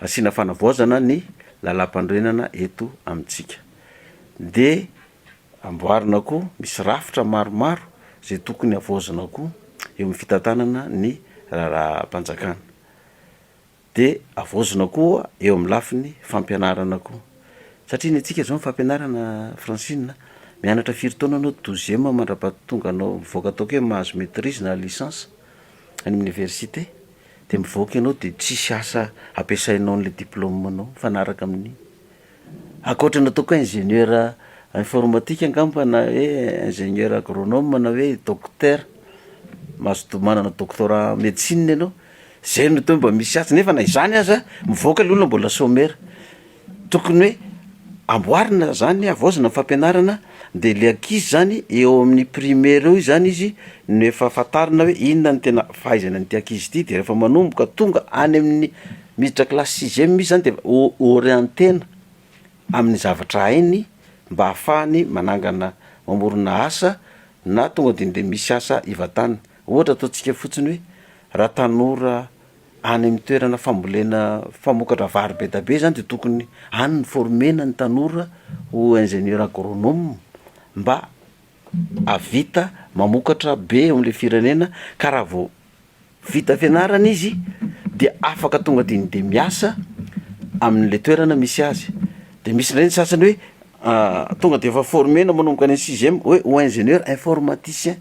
asiana fanavaozana ny lalam-pandrenana eto amintsika de amboarina koa misy rafitra maromaro zay tokony avoazana koa eo amin'ny fitantanana ny raharam-panjakana de avoazina koa eo amin'ny lafiny fampianarana koa satria ny atsika zao fampianarana Francine mianatra firy taona anao 12e mandra-pahatonga anao mivoaka ataoko hoe mahazo maîtrise na licence any université de mivoaka ianao de tsisy asa ampiasainao n'le diplôme anao fanaraka amin'ny akoatra nataoko ingénieur informatique angamba na hoe ingénieur agronome na hoe docteur mahazo manana doctorat médecine ianao zay no to mba misy asa nefa na izany aza mivoaka le olona mbola sommaire tokony hoe amboarina zany avoazana ny fampianarana de le ankizy zany eo amin'ny primaire eo zany izy no efa fatarina hoe inona ny tena fahaizana nyty ankizy ity de rehefa manomboka tonga any amin'ny miditra classe 6e izy zany de orientena amin'ny zavatra hainy mba hahafahany manangana mamorona asa na tonga de misy asa ivatany ohatra ataontsika fotsiny hoe raha tanora any amin'ny toerana fambolena famokatra vary be da be zany de tokony any ny formena ny tanora ho ingénieur agronome mba avita mamokatra be eo am'le firenena ka raha vao vita fianarana izy de afaka tonga de miasa amin'le toerana misy azy de misy reny sasany hoe tonga de efa formena manomboka any 6e hoe ho ingénieur informaticien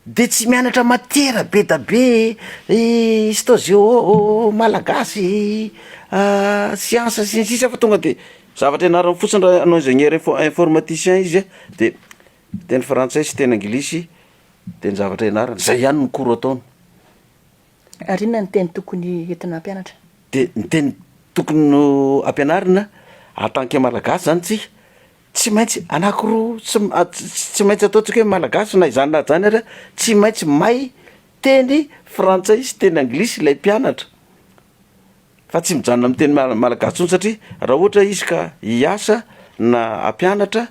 de tsy mianatra matiera be da be histogeo malagasy science sy ny sisa fa tonga de zavatra ianarana fotsiny raha anao ingénieur informaticien izy de teny frantsay sy teny anglisy de ny zavatra ianarana zay ihany ny koro ataony ary inona ny teny tokony entina ampianatra de ny teny tokony no ampianarina atanke malagasy zany tsika tsy maintsy anakiro tsy maintsy ataontsika hoe malagasy na izany na zany ara tsy maintsy may teny frantsay sy teny anglisy ilay mpianatra fa tsy mijanona amin'ny teny malagasy tsony satria raha ohatra izy ka hiasa na ampianatra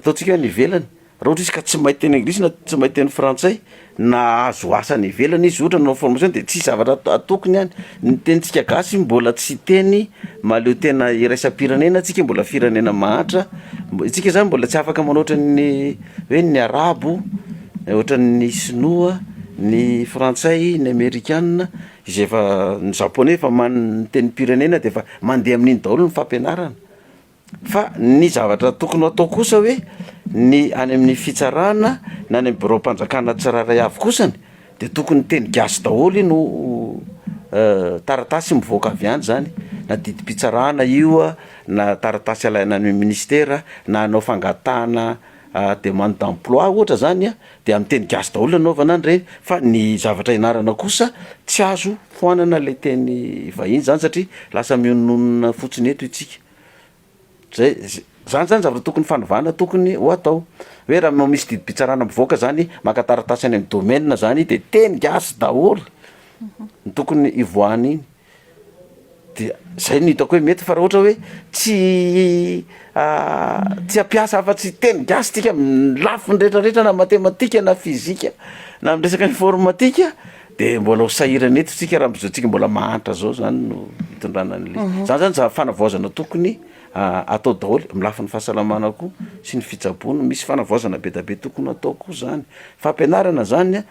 ataontsika hoe ny ivelany raha ohatra izy ka tsy mahay teny anglisy na tsy mahay teny frantsay na azo asa ny ivelany izy ohatra nanao formation de tsy zavatra atokony ihany ny tenitsika gasy mbola tsy teny maleo tena iraisam-pirenena tsika mbola firenena mahatra tsika zany mbola tsy afaka manoatra ny hoe ny arabo ohatra ny sinoa ny frantsay ny amerikanina izay efa ny japonais efa ny teny pirenena de efa mandeha amin'iny daholo ny fampianarana fa ny zavatra tokony atao kosa hoe ny any amin'ny fitsarana na any amin'ny bureau-mpanjakana tsiraray avy kosany de tokony teny gasy daholo no taratasy mivoaka avy any zany na didim-pitsarana io na taratasy alaina any ministera na anao fangatahana demande d'emploi ohatra zany de amin'ny teny gasy daholo anaovana any reny fa ny zavatra ianarana kosa tsy azo foanana le teny vahiny zany satria lasa miononona fotsiny eto itsika zay zany zavatra tokony fanovana tokony ho atao hoe raha misy didim-pitsarana mivoaka zany maka taratasy any amin'ny domaine zany de teny gasy daholo ny tokony ivoahany iny de zay no hitako hoe mety fa raha ohatra hoe tsy ampiasa afa-tsy teny gasy tika lafo ny rehetrarehetra na matematika na fizika na miresaka informatika de mbola ho sahirana eto tsika raha mizao tsika mbola mahantra zao zany no hitondrana an'le zany za fanavaozana tokony atao daholo milafin'ny fahasalamana koa sy ny fitsaboana misy fanavaozana be da be tokony atao koa zany fampianarana zany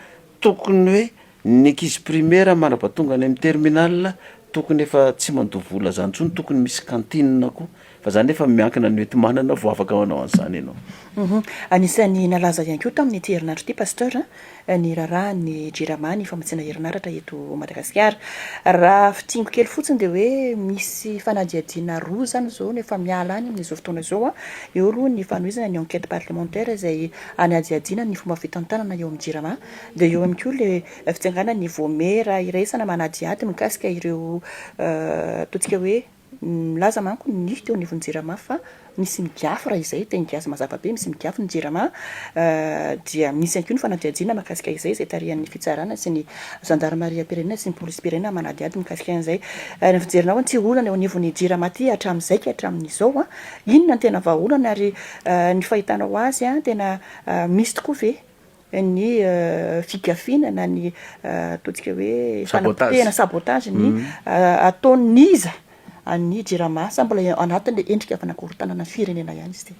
tokony hoe ny ankizy primaire mandrapatonga any amin'ny terminal tokony efa tsy mandovola zany tsony tokony misy cantine koa fa zany efa miankina ny ety manana vo afaka manao an'izany ianao anisan'ny nalaza ihany koa tamin'ny ity herinaratra ity pasteur ny raharaha ny jirama ny famatsiana herinaratra eto Madagasikara raha fitingo kely fotsiny de hoe misy fanadiadiana roa zany zao nefa miala any amin'izao fotoana zao eo aloha ny fanoizana ny enquête parlementaire izay anadiadiana ny fomba fitantanana eo amin'ny jirama de eo amin'ny koa le fitsanganana ny voamera iraisana manadiady mikasika ireo ataontsika hoe milaza manko ny teo nivon'ny jirama fa misy migiafy raha izay teny gasy mazava be misy migiafy ny jirama dia misy ihany koa ny fanadihadiana mahakasika izay zay tarihan'ny fitsarana sy ny gendarmerie pirenena sy ny police pirenena manadiady mikasika an'izay ny fijerinao tsy olana eo anivon'ny jirama ty hatramin'izay ka hatramin'izao a inona ny tena vahaolana ary ny fahitanao azy a tena misy tokoa ve ny figafiana na ny ataontsika hoe fanapotehana sabotage ny ataon'iza ny jirama sa mbola anatin'le endrika fanakorontanana firenena ihany izy ty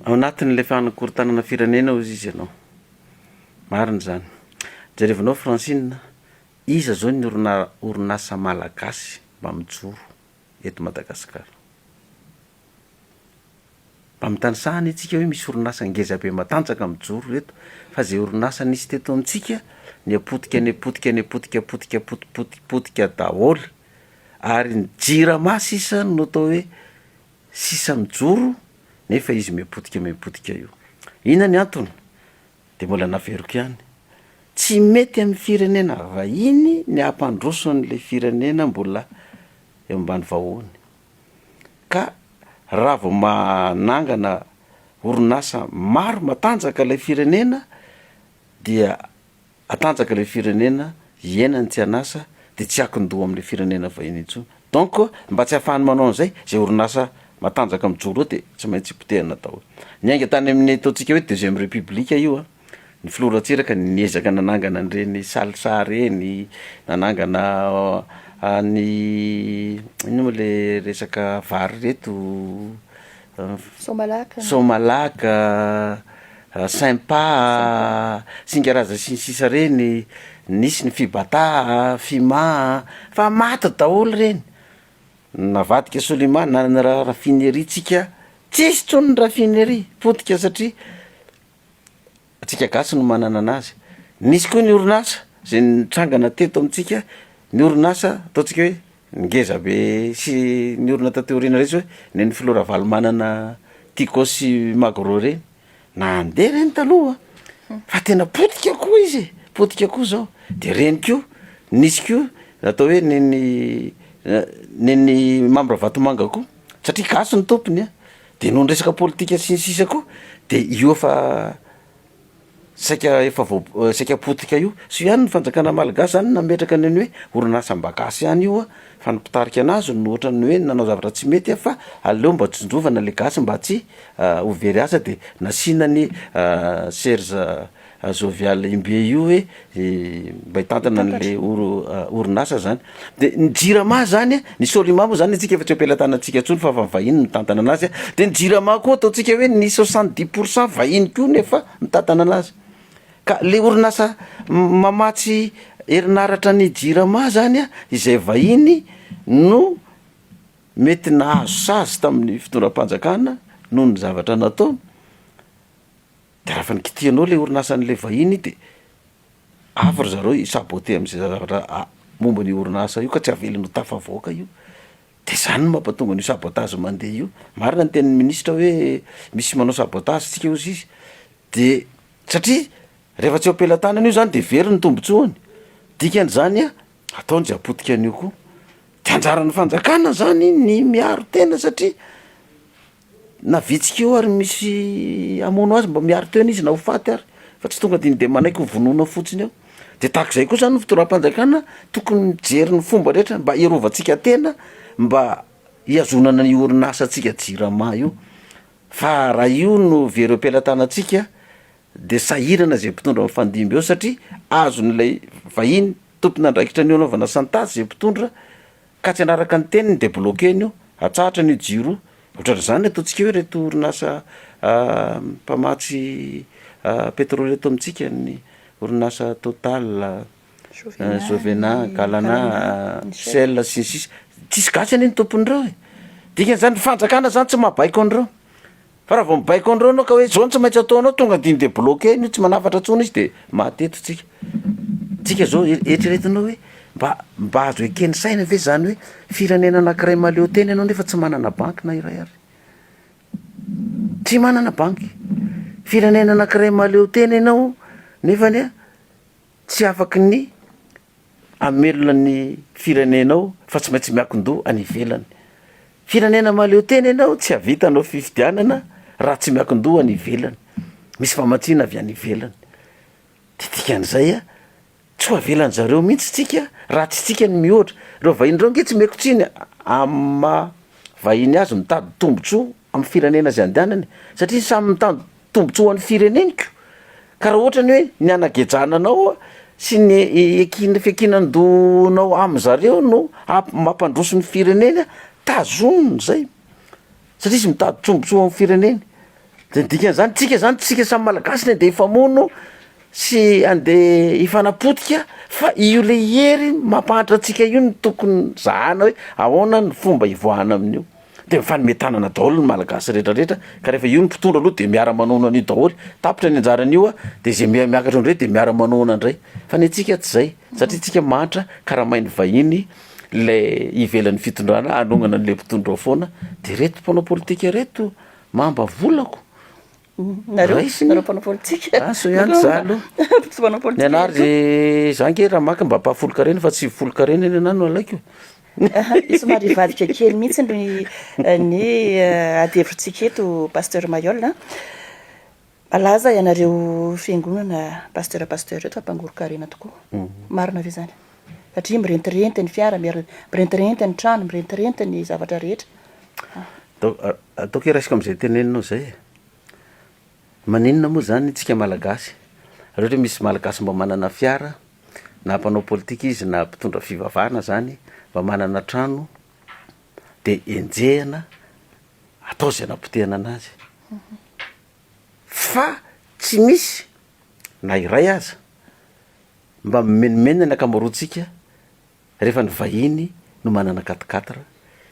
ao anatin'le fanakorontanana firenena izy ianao marina zany jerevinao Francine iza zao ny orinasa malagasy mba mijoro eto Madagasikara mba mitany itsika hoe misy orinasa ngeza be matanjaka mijoro eto fa zay orinasa nisy teto amintsika ny apotika daholo ary ny jirama sisa no atao hoe sisa mijoro nefa izy mipotika io ina ny antony de mbola naveriko ihany tsy mety amin'ny firenena vahiny ny ampandrosan'le firenena mbola eo ambany vahony ka raha vao manangana orinasa maro matanjaka ilay firenena dia atanjaka ilay firenena ienany tsy anasa de tsy akin-doha amin'le firenena vahiny intsony donc mba tsy hafahany manao an'izay zay orinasa matanjaka mijoro de tsy maintsy potehana daholo ny ainga tany amin'ny ataontsika hoe deuxième république io a ny filoratsiraka niezaka nanangana an'ireny salsa reny nanangana ny ino moa le resaka vary reto somalaka sympa singaraza sisa reny nisy ny fibata fima fa mata daholo reny navadika Solimana nanana rafinerie tsika tsisy tsony rafinerie potika satria atsika gasy no manana anazy nisy koa ny orinasa zay nitrangana teto amintsika ny orinasa ataontsika hoe ngeza be sy ny orina tateorina rehetra hoe ny Flora Valomanana Tikosy Magro reny nandeha reny taloha fa tena potika koa izy potika koa zao de reny koa nisy koa atao hoe neny membre Vatomanga koa satria gasy ny tompony a de noho ny resaka politika sy ny sisa koa de io fa saika potika io sy ihany ny fanjakana malagasy zany nametraka ny hoe orinasa mbagasy ihany io a fa nipitarika anazy no ohatra ny hoe nanao zavatra tsy mety fa aleo mba tsindrovana le gasy mba tsy overy asa de nasina ny Serge Jovial Imbe io hoe mba hitantana n'le orinasa zany de ny jirama zany ny Solima moa zany atsika efa tsy ampelantanantsika tsony fa vahiny mitantana anazy de ny jirama koa ataontsika hoe ny 70% vahiny koa nefa mitantana anazy ka le orinasa mamatsy herinaratra ny jirama zany izay vahiny no mety nahazo sazy tamin'ny fitondram-panjakana noho ny zavatra natao de raha fa nikitianao le orinasa n'le vahiny de avy ry zareo isabote amin'izay zavatra momba ny orinasa io ka tsy avelino tafavoaka io de zany no mampatonga ny sabotage mandeha io marina ny tenin'ny ministra hoe misy manao sabotage tsika ozy izy de satria rehefa tsy ampelantanana io zany de very ny tombotsoany dikan'zany ataony zay apotika an'io koa de anjaran'ny fanjakana zany ny miaro tena satria na vitsika eo ary misy amono azy mba miaro tena izy na ho faty ary fa tsy tonga de manaiky vonona fotsiny eo de tahak'izay koa zany ny fitoram-panjakana tokony mijery ny fomba rehetra mba irovantsika tena mba hiazonana ny orinasa atsika jirama io fa raha io no very ampelantanantsika de sahirana zay mpitondra mifandimby eo satria azo n'ilay vahiny tompony andraikitra ny anaovana santasy zay mpitondra ka tsy anaraka ny teniny de bloqueny io atsahatra ny jiro ohatran'izany ataontsika hoe reto orinasa mpamatsy petrole eto amintsika ny orinasa Total Sovena Galana Shell sy sisa tsisy gasy any ny tompon'ireo dikan'izany fanjakana zany tsy mahabaiko an'ireo fa raha vao mibaiko an'ireo anao ka hoe zao ny tsy maintsy ataonao tonga diny de bloqueny io tsy manafatra tsony izy de mateto tsika zao eritreretinao hoe mba azo ekeny saina ve zany hoe firenena anankiray maleo teny ianao nefa tsy manana banky na iray ary tsy manana banky firenena anankiray maleo teny ianao nefany a tsy afaky ny amelona ny firenenao fa tsy maintsy miakin-doha any ivelany firenena maleo tena ianao tsy havitanao fifidianana raha tsy miakindoha ny ivelany misy famatsiana avy any ivelany de dikan'izay a tsy ho avelany zareo mihitsy tsika raha tsy tsika ny mihoatra reo vahiny reo nge tsy mikotsiny ama vahiny azy mitady tombotsoa amin'ny firenena zay andehanany satria samy mitady tombotsoa ho an'ny fireneniko ka raha ohatra ny hoe ny anagejananao sy ny fiakinandonao am'zareo no mampandroso ny firenena tazonony zay satria sy mitady tombotsoa amin'ny fireneny de dikan'zany tsika samy malagasy ny andeha ifamono sy andeha ifanapotika fa io le hery mampahatra atsika io ny tokony zahana hoe ahoana ny fomba ivoahana amin'io de mifanometanana daholo ny malagasy rehetrarehetra ka rehefa io ny mpitondra aloha de miara-manoana an'io daholo tapitra ny anjaran'io a de zay miakatra indray de miara-manoana indray fa ny atsika tsy zay satria tsika mantra karamainy vahiny le ivelan'ny fitondrana anognana n'le mpitondra foana de reto mpanao politika reto mamba volako nareonareompanao so ihany za aloha ny anary za nge raha maka mba mpahafolokarena fa tsy folokarena eny anano alaiko somary ivadika kely mihitsy ny adevitsika eto pasteur Mayol alaza ianareo fiangonana pasteur eto ampangorokarena tokoa marina ve zany satria mirentirenty ny fiara mirentirenty ny trano mirentirenty ny zavatra rehetra ataoko irasika am'izay teneninao zay maninona moa zany tsika malagasy rehetra misy malagasy mba manana fiara na mpanao politika izy na mpitondra fivavahana zany mba manana trano de enjehana atao zay napotehana anazy fa tsy misy na iray aza mba mimenimenina ny akamaroantsika rehefa ny vahiny no manana 4x4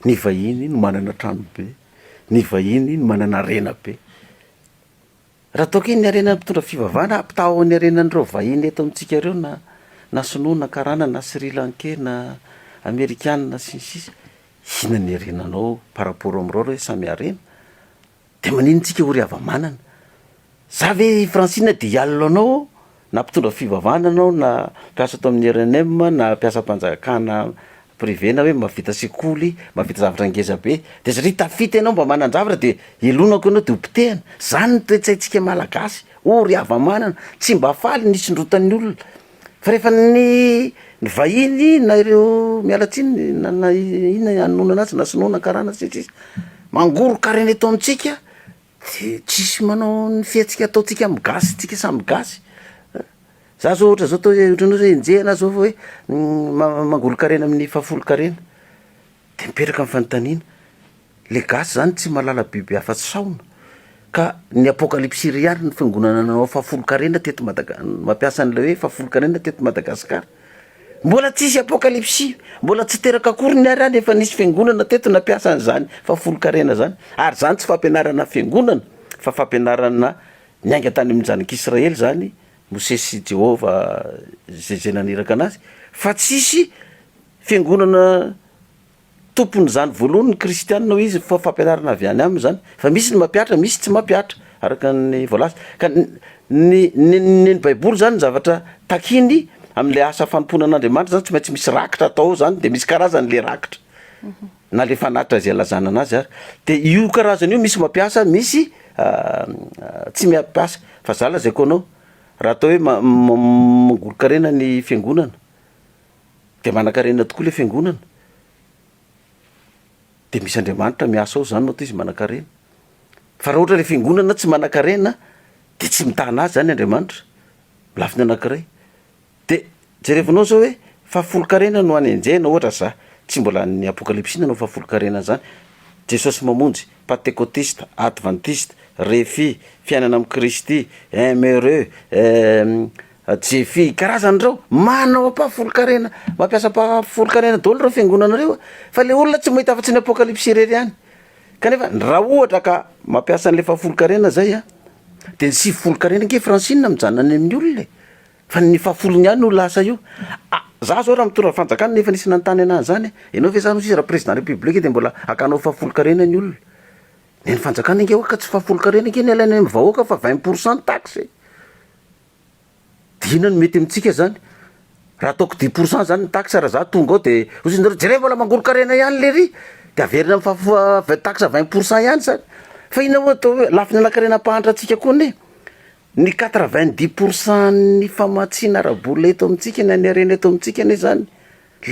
ny vahiny no manana trano be ny vahiny no manana rena be raha taoko iny ny arenany mpitondra fivavahana ampitao ny arenan'ireo vahiny eto amintsika ireo na sinoa na karana na Sri Lankais na amerikana sisisy hina ny arenanao par rapport am'reo hoe samy arena de maninontsika hory ava-manana za ve francine de iallo anao na mpitondra fivavahana anao na mpiasa atao amin'ny RNM na mpiasa mpanjakana privé na hoe mavita sekoly mavita zavatra ngeza be de satria tafita ianao mba manan-javatra de elonako ianao de hopitehana zany ny toetsaintsika malagasy ory ava-manana tsy mba faly nisindrotan'ny olona fa rehefa ny vahiny na ireo mialatsiny na ina anona anazy na sinoana karana sisisy mangoro karena eto amintsika de tsisy manao ny fiatsika ataotsika amy gasy tsika samy gasy za zao ohatra zao tao ohatranao hoe enjehana zao hoe mangolo karena amin'ny fafolo karena de mipetraka amin'ny fanontaniana le gasy zany tsy malala biby afa-tsy saona ka ny apokalypsy ihany ny fiangonana nanao fafolo karena teto mampiasa an'le hoe fafolo karena teto Madagasikara mbola tsisy apokalypsy mbola tsy teraka akory ny ary any efa nisy fiangonana teto nampiasa an'zany fafolo karena zany ary zany tsy fampianarana fiangonana fa fampianarana ny ainga tany amin'ny zanak'Israely zany Mosesy Jehova zay naniraka anazy fa tsisy fiangonana tompony zany voalohany ny kristianina hoe izy fa fampianarana avy any aminy zany fa misy ny mampiatra misy tsy mampiatra araka ny voalaza ka ny baiboly zany ny zavatra takiny amin'le asa fanompoana an'Andriamanitra zany tsy maintsy misy rakitra atao zany de misy karazany le rakitra na le fanatitra zay alazana anazy ary de io karazany io misy mampiasa misy tsy mampiasa fa za lazaiko anao raha atao hoe mangolo karena ny fiangonana de manan-karena tokoa le fiangonana de misy Andriamanitra miasa ao zany no atao izy manan-karena fa raha ohatra le fiangonana tsy manan-karena de tsy mitana azy zany Andriamanitra lafiny anankiray de jerevinao zao hoe fafolo karena no any enjehana ohatra za tsy mbola ny apokalypsina no fafolo karena zany Jesosy mamonjy Pentecôtiste Adventiste Refi fiainana amin'ny Kristy MRE Jefy karazan'ireo manao ampahafolo karena mampiasa mpahafolo karena daholo reo fiangonanareo fa le olona tsy mahita afa-tsy ny apokalypsy rery any kanefa raha ohatra ka mampiasa an'le fafolo karena zay a de ny sivifolo karena nge Francine mijanona any amin'ny olona fa ny fahafolony ihany no lasa io za zao raha mitondra fanjakana nefa nisy nanontany anazy zany ianao ve zany izy raha président république de mbola akanao fafolo karena ny olona ny fanjakana nge ka tsy fafolo karena nge ny alaina amin'ny vahoaka fa 20% taxe de ina no mety amintsika zany raha ataoko 10% zany ny taxe raha za tonga ao de ozinareo jereo mbola mangolo karena ihany le ry de averina taxe 20% ihany zany fa ina ho atao hoe lafiny anankarenam-pahatra atsika koa ne ny 90% ny famatsiana arabola eto amintsika ny anyarena eto amintsika ne zany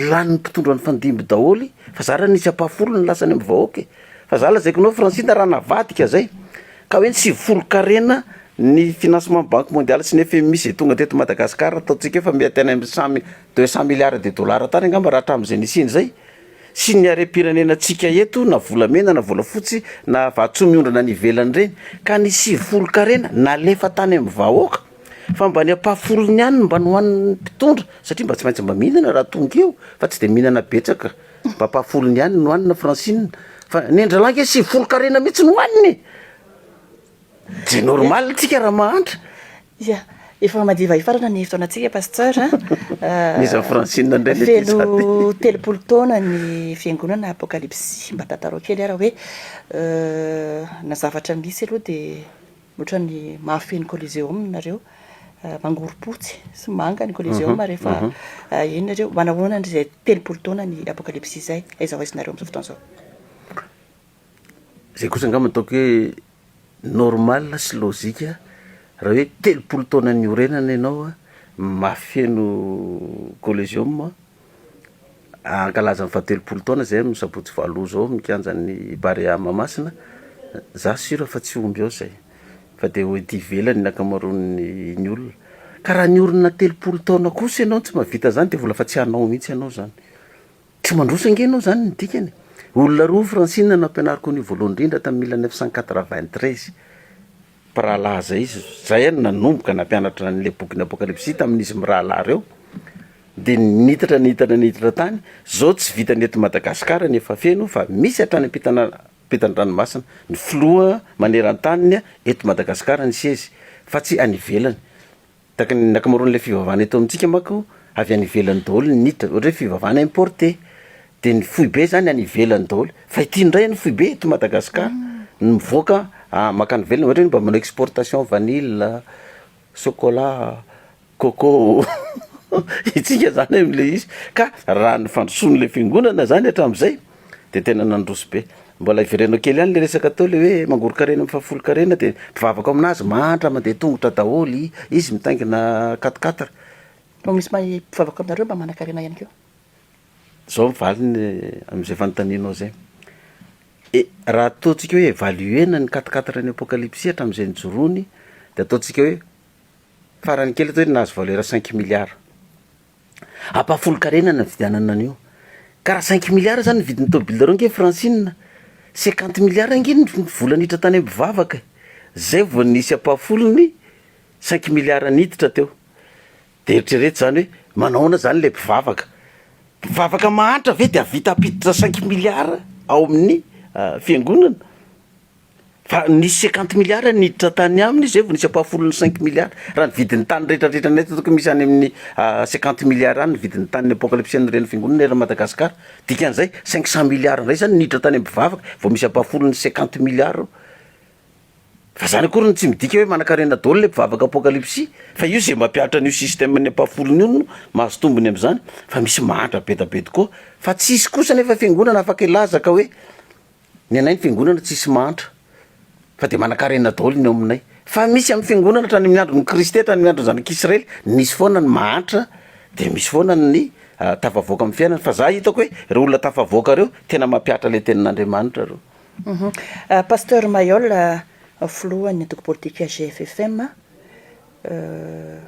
lany mpitondro any fandimby daholy fa za raha nisy ampahafolo ny lasany amin'ny vahoaka fa za lazaikonao Francine raha navadika zay ka hoe 90 karena ny financement banque mondiale sy ny FMI tonga teto Madagasikara ataontsika fa miatena amin'ny 200 milliards de dollars tany angamba raha hatramin'izay nisiny zay sy ny arem-pirenenantsika eto na volamena na volafotsy na vatsoa miondrana ny ivelany reny ka ny 90 karena nalefa tany amin'ny vahoaka fa mba ny ampahafolony ihany mba nohan'ny mpitondra satria mba tsy maintsy mba mihinana raha tonga eo fa tsy de mihinana betsaka mba ampahafolony ihany nohanina Francine fa ny andralanky 90 karena mihitsy nohaniny de normal tsika raha mahantra ia efa madiva ifarana ny fotoanantsika pasteur iza Francine ndray feno 30 taona ny fiangonana apokalypsy mba tataro kely ara hoe na zavatra misy aloha de ohatra ny mahafeny coliseum nareo mangoropotsy sy manga ny coliseum rehefa iny nareo manahoana zay 30 taona ny apokalypsy zay aiza hoaizinareo amin'izao fotoana zao zay kosa angamba ataoko hoe normal sy lozika raha hoe 30 taona ny orenana ianao mafeno coliseum ankalaza ny 30 taona zay misabotsy valo zao mikanja ny Barea Mamasina za sura fa tsy omby ao zay fa de hoe ty velany ny akamaroan'ny ny olona ka raha ny orina 30 taona kosa ianao tsy mahavita zany de vola fa tsy hanao mihitsy ianao zany tsy mandrosa nge ianao zany ny dikany olona roa Francine nampianariko ny voalohany indrindra tamin'ny 1993 paralaza izy zay any nanomboka nampianatra n'le boky ny apokalypsy tamin'izy mirahalahy reo de nitatra tany zao tsy vita ny eto Madagasikara ny efa feno fa misy hatrany ampitan-dranomasina ny filoa maneran-taniny eto Madagasikara ny sezy fa tsy any ivelany taka ny akamaroan'le fivavahana eto amintsika mako avy any ivelany daholo ny nitra ohatra hoe fivavahana importé de ny foibe zany any ivelany daholo fa ity ndray ny foibe eto Madagasikara ny mivoaka makany velona ohatra hoe mba manao exportation vanille chocolat coco itsika zany am'le izy ka raha ny fandrosoan'le fiangonana zany hatramin'izay de tena nandroso be mbola iverenao kely ihany le resaka atao le hoe mangoro-karena amin'ny 70 karena de mpivavaka aminazy mantra mandeha tongotra daholy izy mitangina 4x4 misy mpivavaka aminareo mba mana-karena ihany keo zao mivaliny am'izay fanontanianao zay raha ataontsika hoe évaluena ny 4x4 ny apokalypsy hatramin'izay nijorony de ataontsika hoe farany kely atao hoe nahazo valeur 5 milliards apahafolo karena na vidianana an'io ka raha 5 milliards zany ny vidin'ny tobile reo nge Francine 50 milliards angeny ny vola niditra tany ambivavaka zay vao nisy apahafolony 5 milliards niditra teo de eritrereto zany hoe manaona zany le mpivavaka mahantra ve de avita apiditra 5 milliards ao amin'ny fiangonana fa nisy 50 milliards niditra tany aminy zay vao nisy apahafolony 5 milliards raha ny vidin'ny tany rehetrarehetra nay toko misy any amin'ny 50 milliards any ny vidin'ny tany ny apokalypsy ny reny fiangonana era Madagasikara dikan'izay 500 milliards ndray zany niditra tany ambivavaka vao misy apahafolony 50 milliards fa zany akory ny tsy midika hoe manan-karena daholo le mpivavaka apokalypsy fa io zay mampiatra an'io système ny apahafolony io no mahazo tombony am'izany fa misy mahantra be da be tokoa fa tsisy kosa nefa fiangonana afaka ilaza ka hoe ny anay ny fiangonana tsisy mahantra fa de manan-karena daholo ny eo aminay fa misy amin'ny fiangonana hatrany amin'ny andro ny Kristy hatrany amin'ny andro ny zanak'Israely nisy foana ny mahantra de misy foana ny tafavoaka amin'ny fiainana fa za hitako hoe reo olona tafavoaka reo tena mampiatra le tenin'Andriamanitra reo pasteur Mayol filohan'ny antoko politika GFFM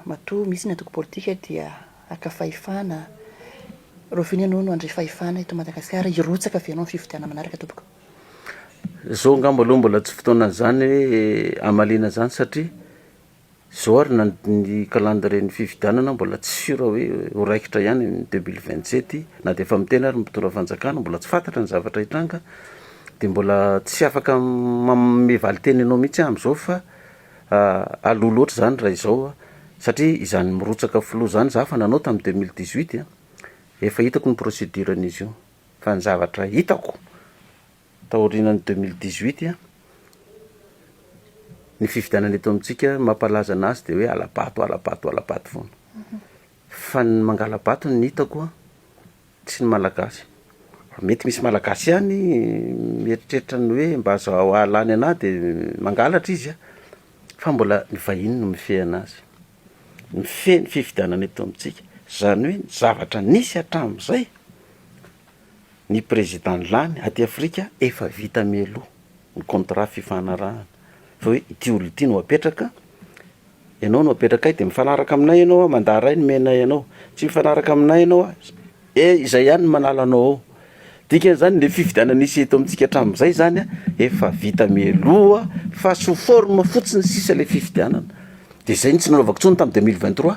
matoa misy ny antoko politika dia akafahifana rofiny anao no andray fahifana eto Madagasikara irotsaka vianao ny fifidiana manaraka tompoko zao ngamba aloha mbola tsy fotoana zany hoe amalina zany satria zao ary ny calendrier ny fifidianana mbola tsy sura hoe horaikitra ihany ny 2027 na de efa mitena ary mitondra fanjakana mbola tsy fantatra ny zavatra hitranga de mbola tsy afaka mevaly teny anao mihitsy am'izao fa aloha loatra zany raha izao satria izany mirotsaka filoha zany za fa nanao tamin'ny 2018 efa hitako ny procédure an'izy io fa ny zavatra hitako taorinany 2018 ny fifidianana eto amintsika mampalaza anazy de hoe alabato foana fa ny mangalabato ny hitako tsy ny malagasy mety misy malagasy ihany mieritreritrany hoe mba azo alany ana de mangalatra izy a fa mbola ny vahiny no mifehy anazy mifehy ny fifidianana eto amintsika zany hoe ny zavatra nisy hatramin'izay ny président lany aty Afrika efa vita mialoha ny contrat fifanarahana fa hoe ity olo ity no apetraka ianao no apetraka de mifanaraka aminay ianao mandara ny menay ianao tsy mifanaraka aminay ianao izay ihany manala anao ao dikan'izany le fifidianana nisy eto amintsika hatramin'izay zany a efa vita mialoha fa sous forme fotsiny sisa le fifidianana de zay tsy nanaovako tsony tamin'ny 2023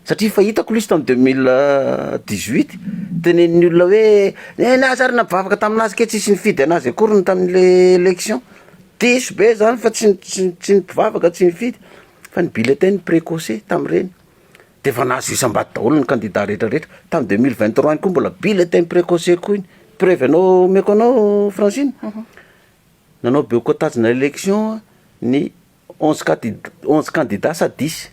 satria fa hitako lisy tamin'ny 2018 tenen'ny olona hoe nazarina mivavaka taminazy ke tsisy nifidy anazy akory ny tamin'le élection diso be zany fa tsy nipivavaka tsy nifidy fa ny bulletin précoce tamin'ireny de fa nazo isam-bato daholo ny candidat rehetrarehetra tamin'ny 2023 any koa mbola bulletin précoce koa iny preuve anao meko anao Francine nanao boycottage-na élection ny 11 candidats sa 10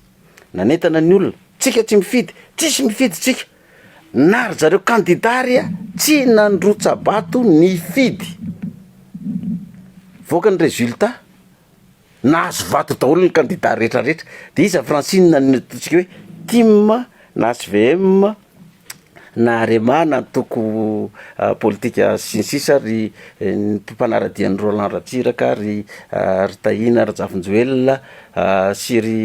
nanentana ny olona tsika tsy mifidy tsisy mifidy tsika nary zareo candidat tsy nandrotsa-bato ny fidy voaka ny résultat nahazo vato daholo ny candidat rehetrarehetra de iza Francine nantsika hoe TIM na SVM na Arema na toko politika sinsisa ry mpanaradian'ny Roland Ratsiraka ry Ritaina Rajavinjoelina sy ry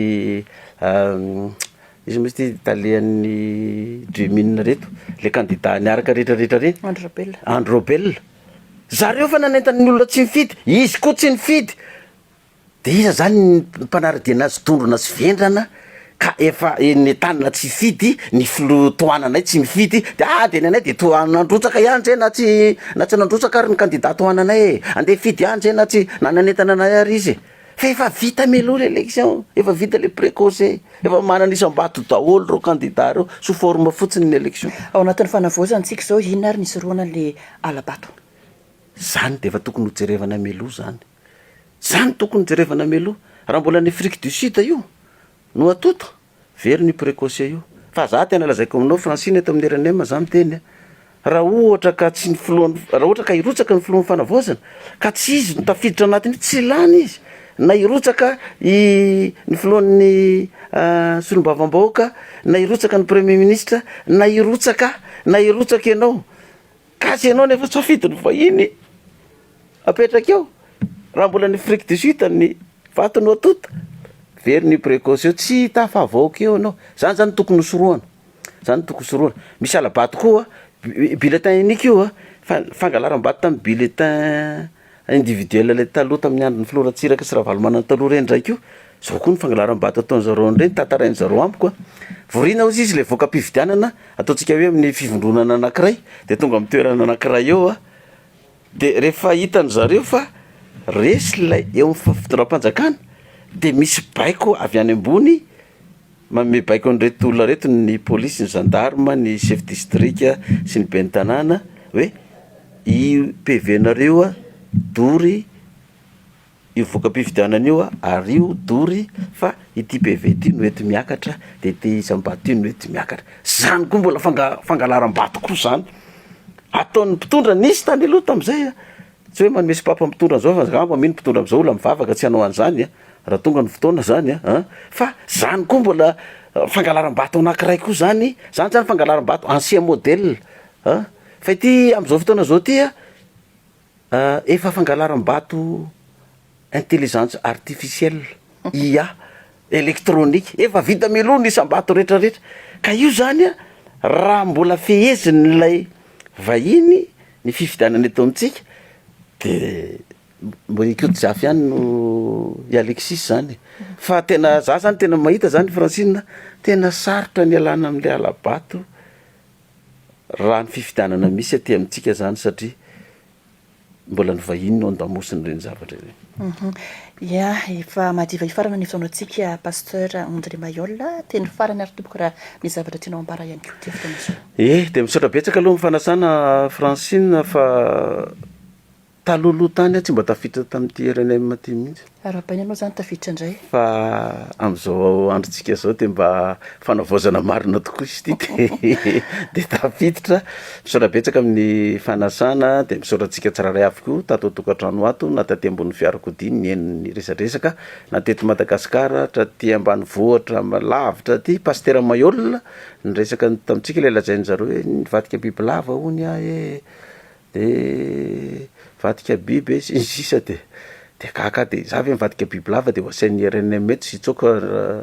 izy misy italian'ny Djemina reto le candidat niaraka rehetrarehetra reny Andro Robel zareo fa nanentany olona tsy mifidy izy koa tsy nifidy de iza zany ny mpanaradiana azy tondrona sy vendrana ka efa ny tanana tsy fidy ny filotoananay tsy mifidy de de nanay de nandrotsaka ihany zay na tsy nandrotsaka ary ny candidat toananay andeha fidy ihany zay na tsy nananentana anay ary izy fa efa vita mialoha l'élection efa vita le précoce efa manana isam-bato daholo reo candidat reo sous forme fotsiny ny élection ao anatin'ny fanavozantsika zao inona ary nisy roana le alabato zany de efa tokony hojerevana mialoha zany tokony hojerevana mialoha raha mbola ny Afrique du Sud io no atoto very ny précoce io fa za tena lazaiko aminao Francine eto amin'ny RNM za miteny raha ohatra ka tsy ny filohan'ny raha ohatra ka irotsaka ny filohan'ny fanavozana ka tsy izy no tafiditra anatiny tsy lany izy na irotsaka ny filohan'ny solombavam-bahoaka na irotsaka ny premier ministre na irotsaka ianao kasy ianao nefa tsy afidiny vahiny apetraka eo raha mbola ny Afrique du Sud ny vato no atoto very ny précoce tsy tafavaoka eo anao zany tokony hosoroana misy alabato koa bulletin unique io fangalaram-bato tamin'ny bulletin individuel le taloha tamin'ny andron'ny Floratsiraka sy Ravalomanana taloha reny ndraiky io zao koa ny fangalaram-bato ataon'zareo reny tantarain'zareo amiko vorina ozy izy le voaka mpividianana ataontsika hoe amin'ny fivondronana anankiray de tonga amin'ny toerana anankiray eo de rehefa hitany zareo fa resy lay eo amin'ny fitondram-panjakana de misy baiko avy any ambony manome baiko an'ireto olona reto ny polisy ny gendarme ny chef district sy ny ben'ny tanàna hoe i PV nareo dory io voaka-pifidianana io ary io dory fa ity PV ity no ety miakatra de ity isam-bato io no ety miakatra zany koa mbola fangalaram-bato koa zany ataon'ny mpitondra nisy tany aloha tamin'izay tsy hoe manome sipapa mpitondra zao fa gamba mino mpitondra am'izao olona mivavaka tsy hanao an'izany raha tonga ny fotoana zany fa zany koa mbola fangalaram-bato anankiray koa zany fangalaram-bato ancien modèle fa ity am'izao fotoana zao ty efa fangalaram-bato intelligence artificielle IA électronique efa vita mialoha ny isam-bato rehetrarehetra ka io zany raha mbola feheziny lay vahiny ny fifidianana eto amintsika de mbola ikodjafy ihany no Alexis zany fa tena za zany tena mahita zany Francine tena sarotra ny alana amin'le alabato raha ny fifidianana misy aty amintsika zany satria mbola ny vahiny no andamosiny reny zavatra reny efa madiva ifarana ny fotoanantsika pasteur André Mayol teny farany ary tompoko raha misy zavatra tianao ambara ihany koa ty fotoana zao de misaotra betsaka aloha mifanasana Francine fa taloloha tany tsy mba tafiditra tamin'ity RNM ty mihitsy arapainy anao zany tafiditra indray fa am'izao androtsika zao de mba fanavaozana marina tokoa izy ty de tafiditra misaorabetsaka amin'ny fanasana de misaorantsika tsiraray avokoa tato tokantrano ato na taty ambony fiarakodia ny eniny resadresaka na teto Madagasikara traty ambany vohatra lavitra ty pastera Mayol nyresaka tamitsika le lazainy zareo hoe nivadika biby lava hony a de vadika biby sy ny sisa de kaka de za ve mivadika biby lava de hoasain'ny RNM mety sy tsoka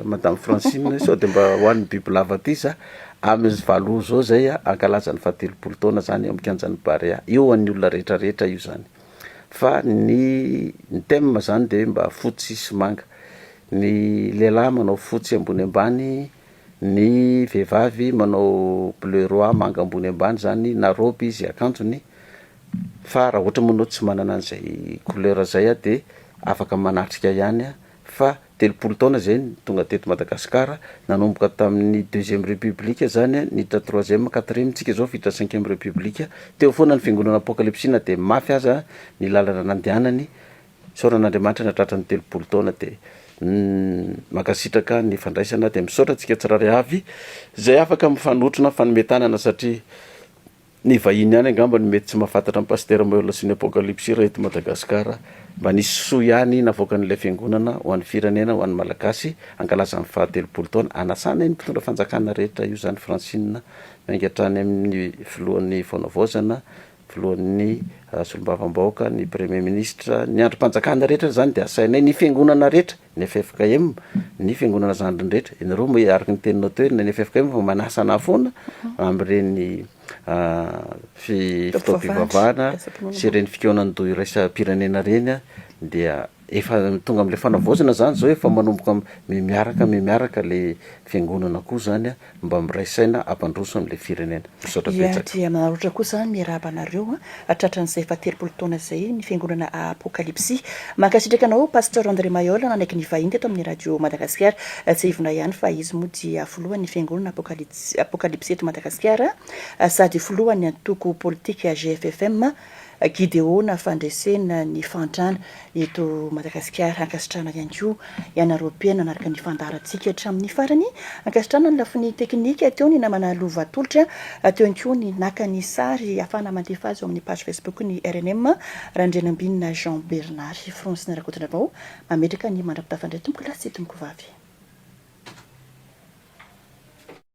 madame Francine sao de mba hoan'ny biby lava ty za amin'ny valo zao zay ankalazany fahatelopolo taona zany amikanjany barea io an'ny olona rehetrarehetra io zany fa ny thème zany de mba fotsy sy manga ny lehilahy manao fotsy ambony ambany ny vehivavy manao bleu roi manga ambony ambany zany na robe izy akanjony fa raha ohatra moa tsy manana an'izay couleur zay de afaka manatrika ihany fa 30 taona zay tonga teto Madagasikara nanomboka tamin'ny 2e république zany niditra 3e 4e tsika zao vitra 5e république teo foana ny fiangonana apokalypsina de mafy aza ny lalana nandehanany saoran'Andriamanitra natratra ny 30 taona de makasitraka ny fandraisana de misaotra tsika tsiraray avy zay afaka mifanotrona fanometanana satria ny vahiny ihany angamba ny mety tsy mahafantatra ny pastera Mayol sy ny apokalypsy raha eto Madagasikara mba nisy soa ihany navoaka n'ilay fiangonana ho an'ny firenena ho an'ny malagasy ankalaza amin'ny fahatelopolo taona anasana ny mpitondra fanjakana rehetra io zany Francine maingatrany amin'ny filohan'ny faonavaozana filohan'ny solombavam-bahoaka ny premier ministre ny androm-panjakana rehetra zany de asainay ny fiangonana rehetra ny FFKM ny fiangonana zandriny rehetra ianareo mo araka ny teninao teo ny FFKM fa manasana foana amin'ireny fitaovam-pivavahana sy reny fikaonandoha iraisam-pirenena reny dia efa tonga am'le fanavaozana zany zao efa manomboka miaraka le fiangonana koa zany mba miraisaina ampandroso am'le firenena misaotra betsaka dia marotra kosa miarabanareo atratran'izay fahatelopolo taona zay ny fiangonana apokalypsy mankasitraka anao pasteur André Mayol nanaiky ny vahiny teto amin'ny radio Madagasikara tsy ivona ihany fa izy moa dia filohan'ny fiangonana apokalypsy eto Madagasikara sady filohan'ny antoko politika GFFM Gideona fandresena ny fantrana eto Madagasikara ankasitrana ihany koa iana européenne anaraka ny fandarantsika hatramin'ny farany ankasitrana ny lafiny teknika teo ny namana lova tolotra teo ihany koa ny naka ny sary afana mandefa azy ao amin'ny page Facebook ny RNM Randrenambinina Jean Bernard Francine rakotonavao mametraka ny mandrapitafandray tomboka lasy tomboka vavy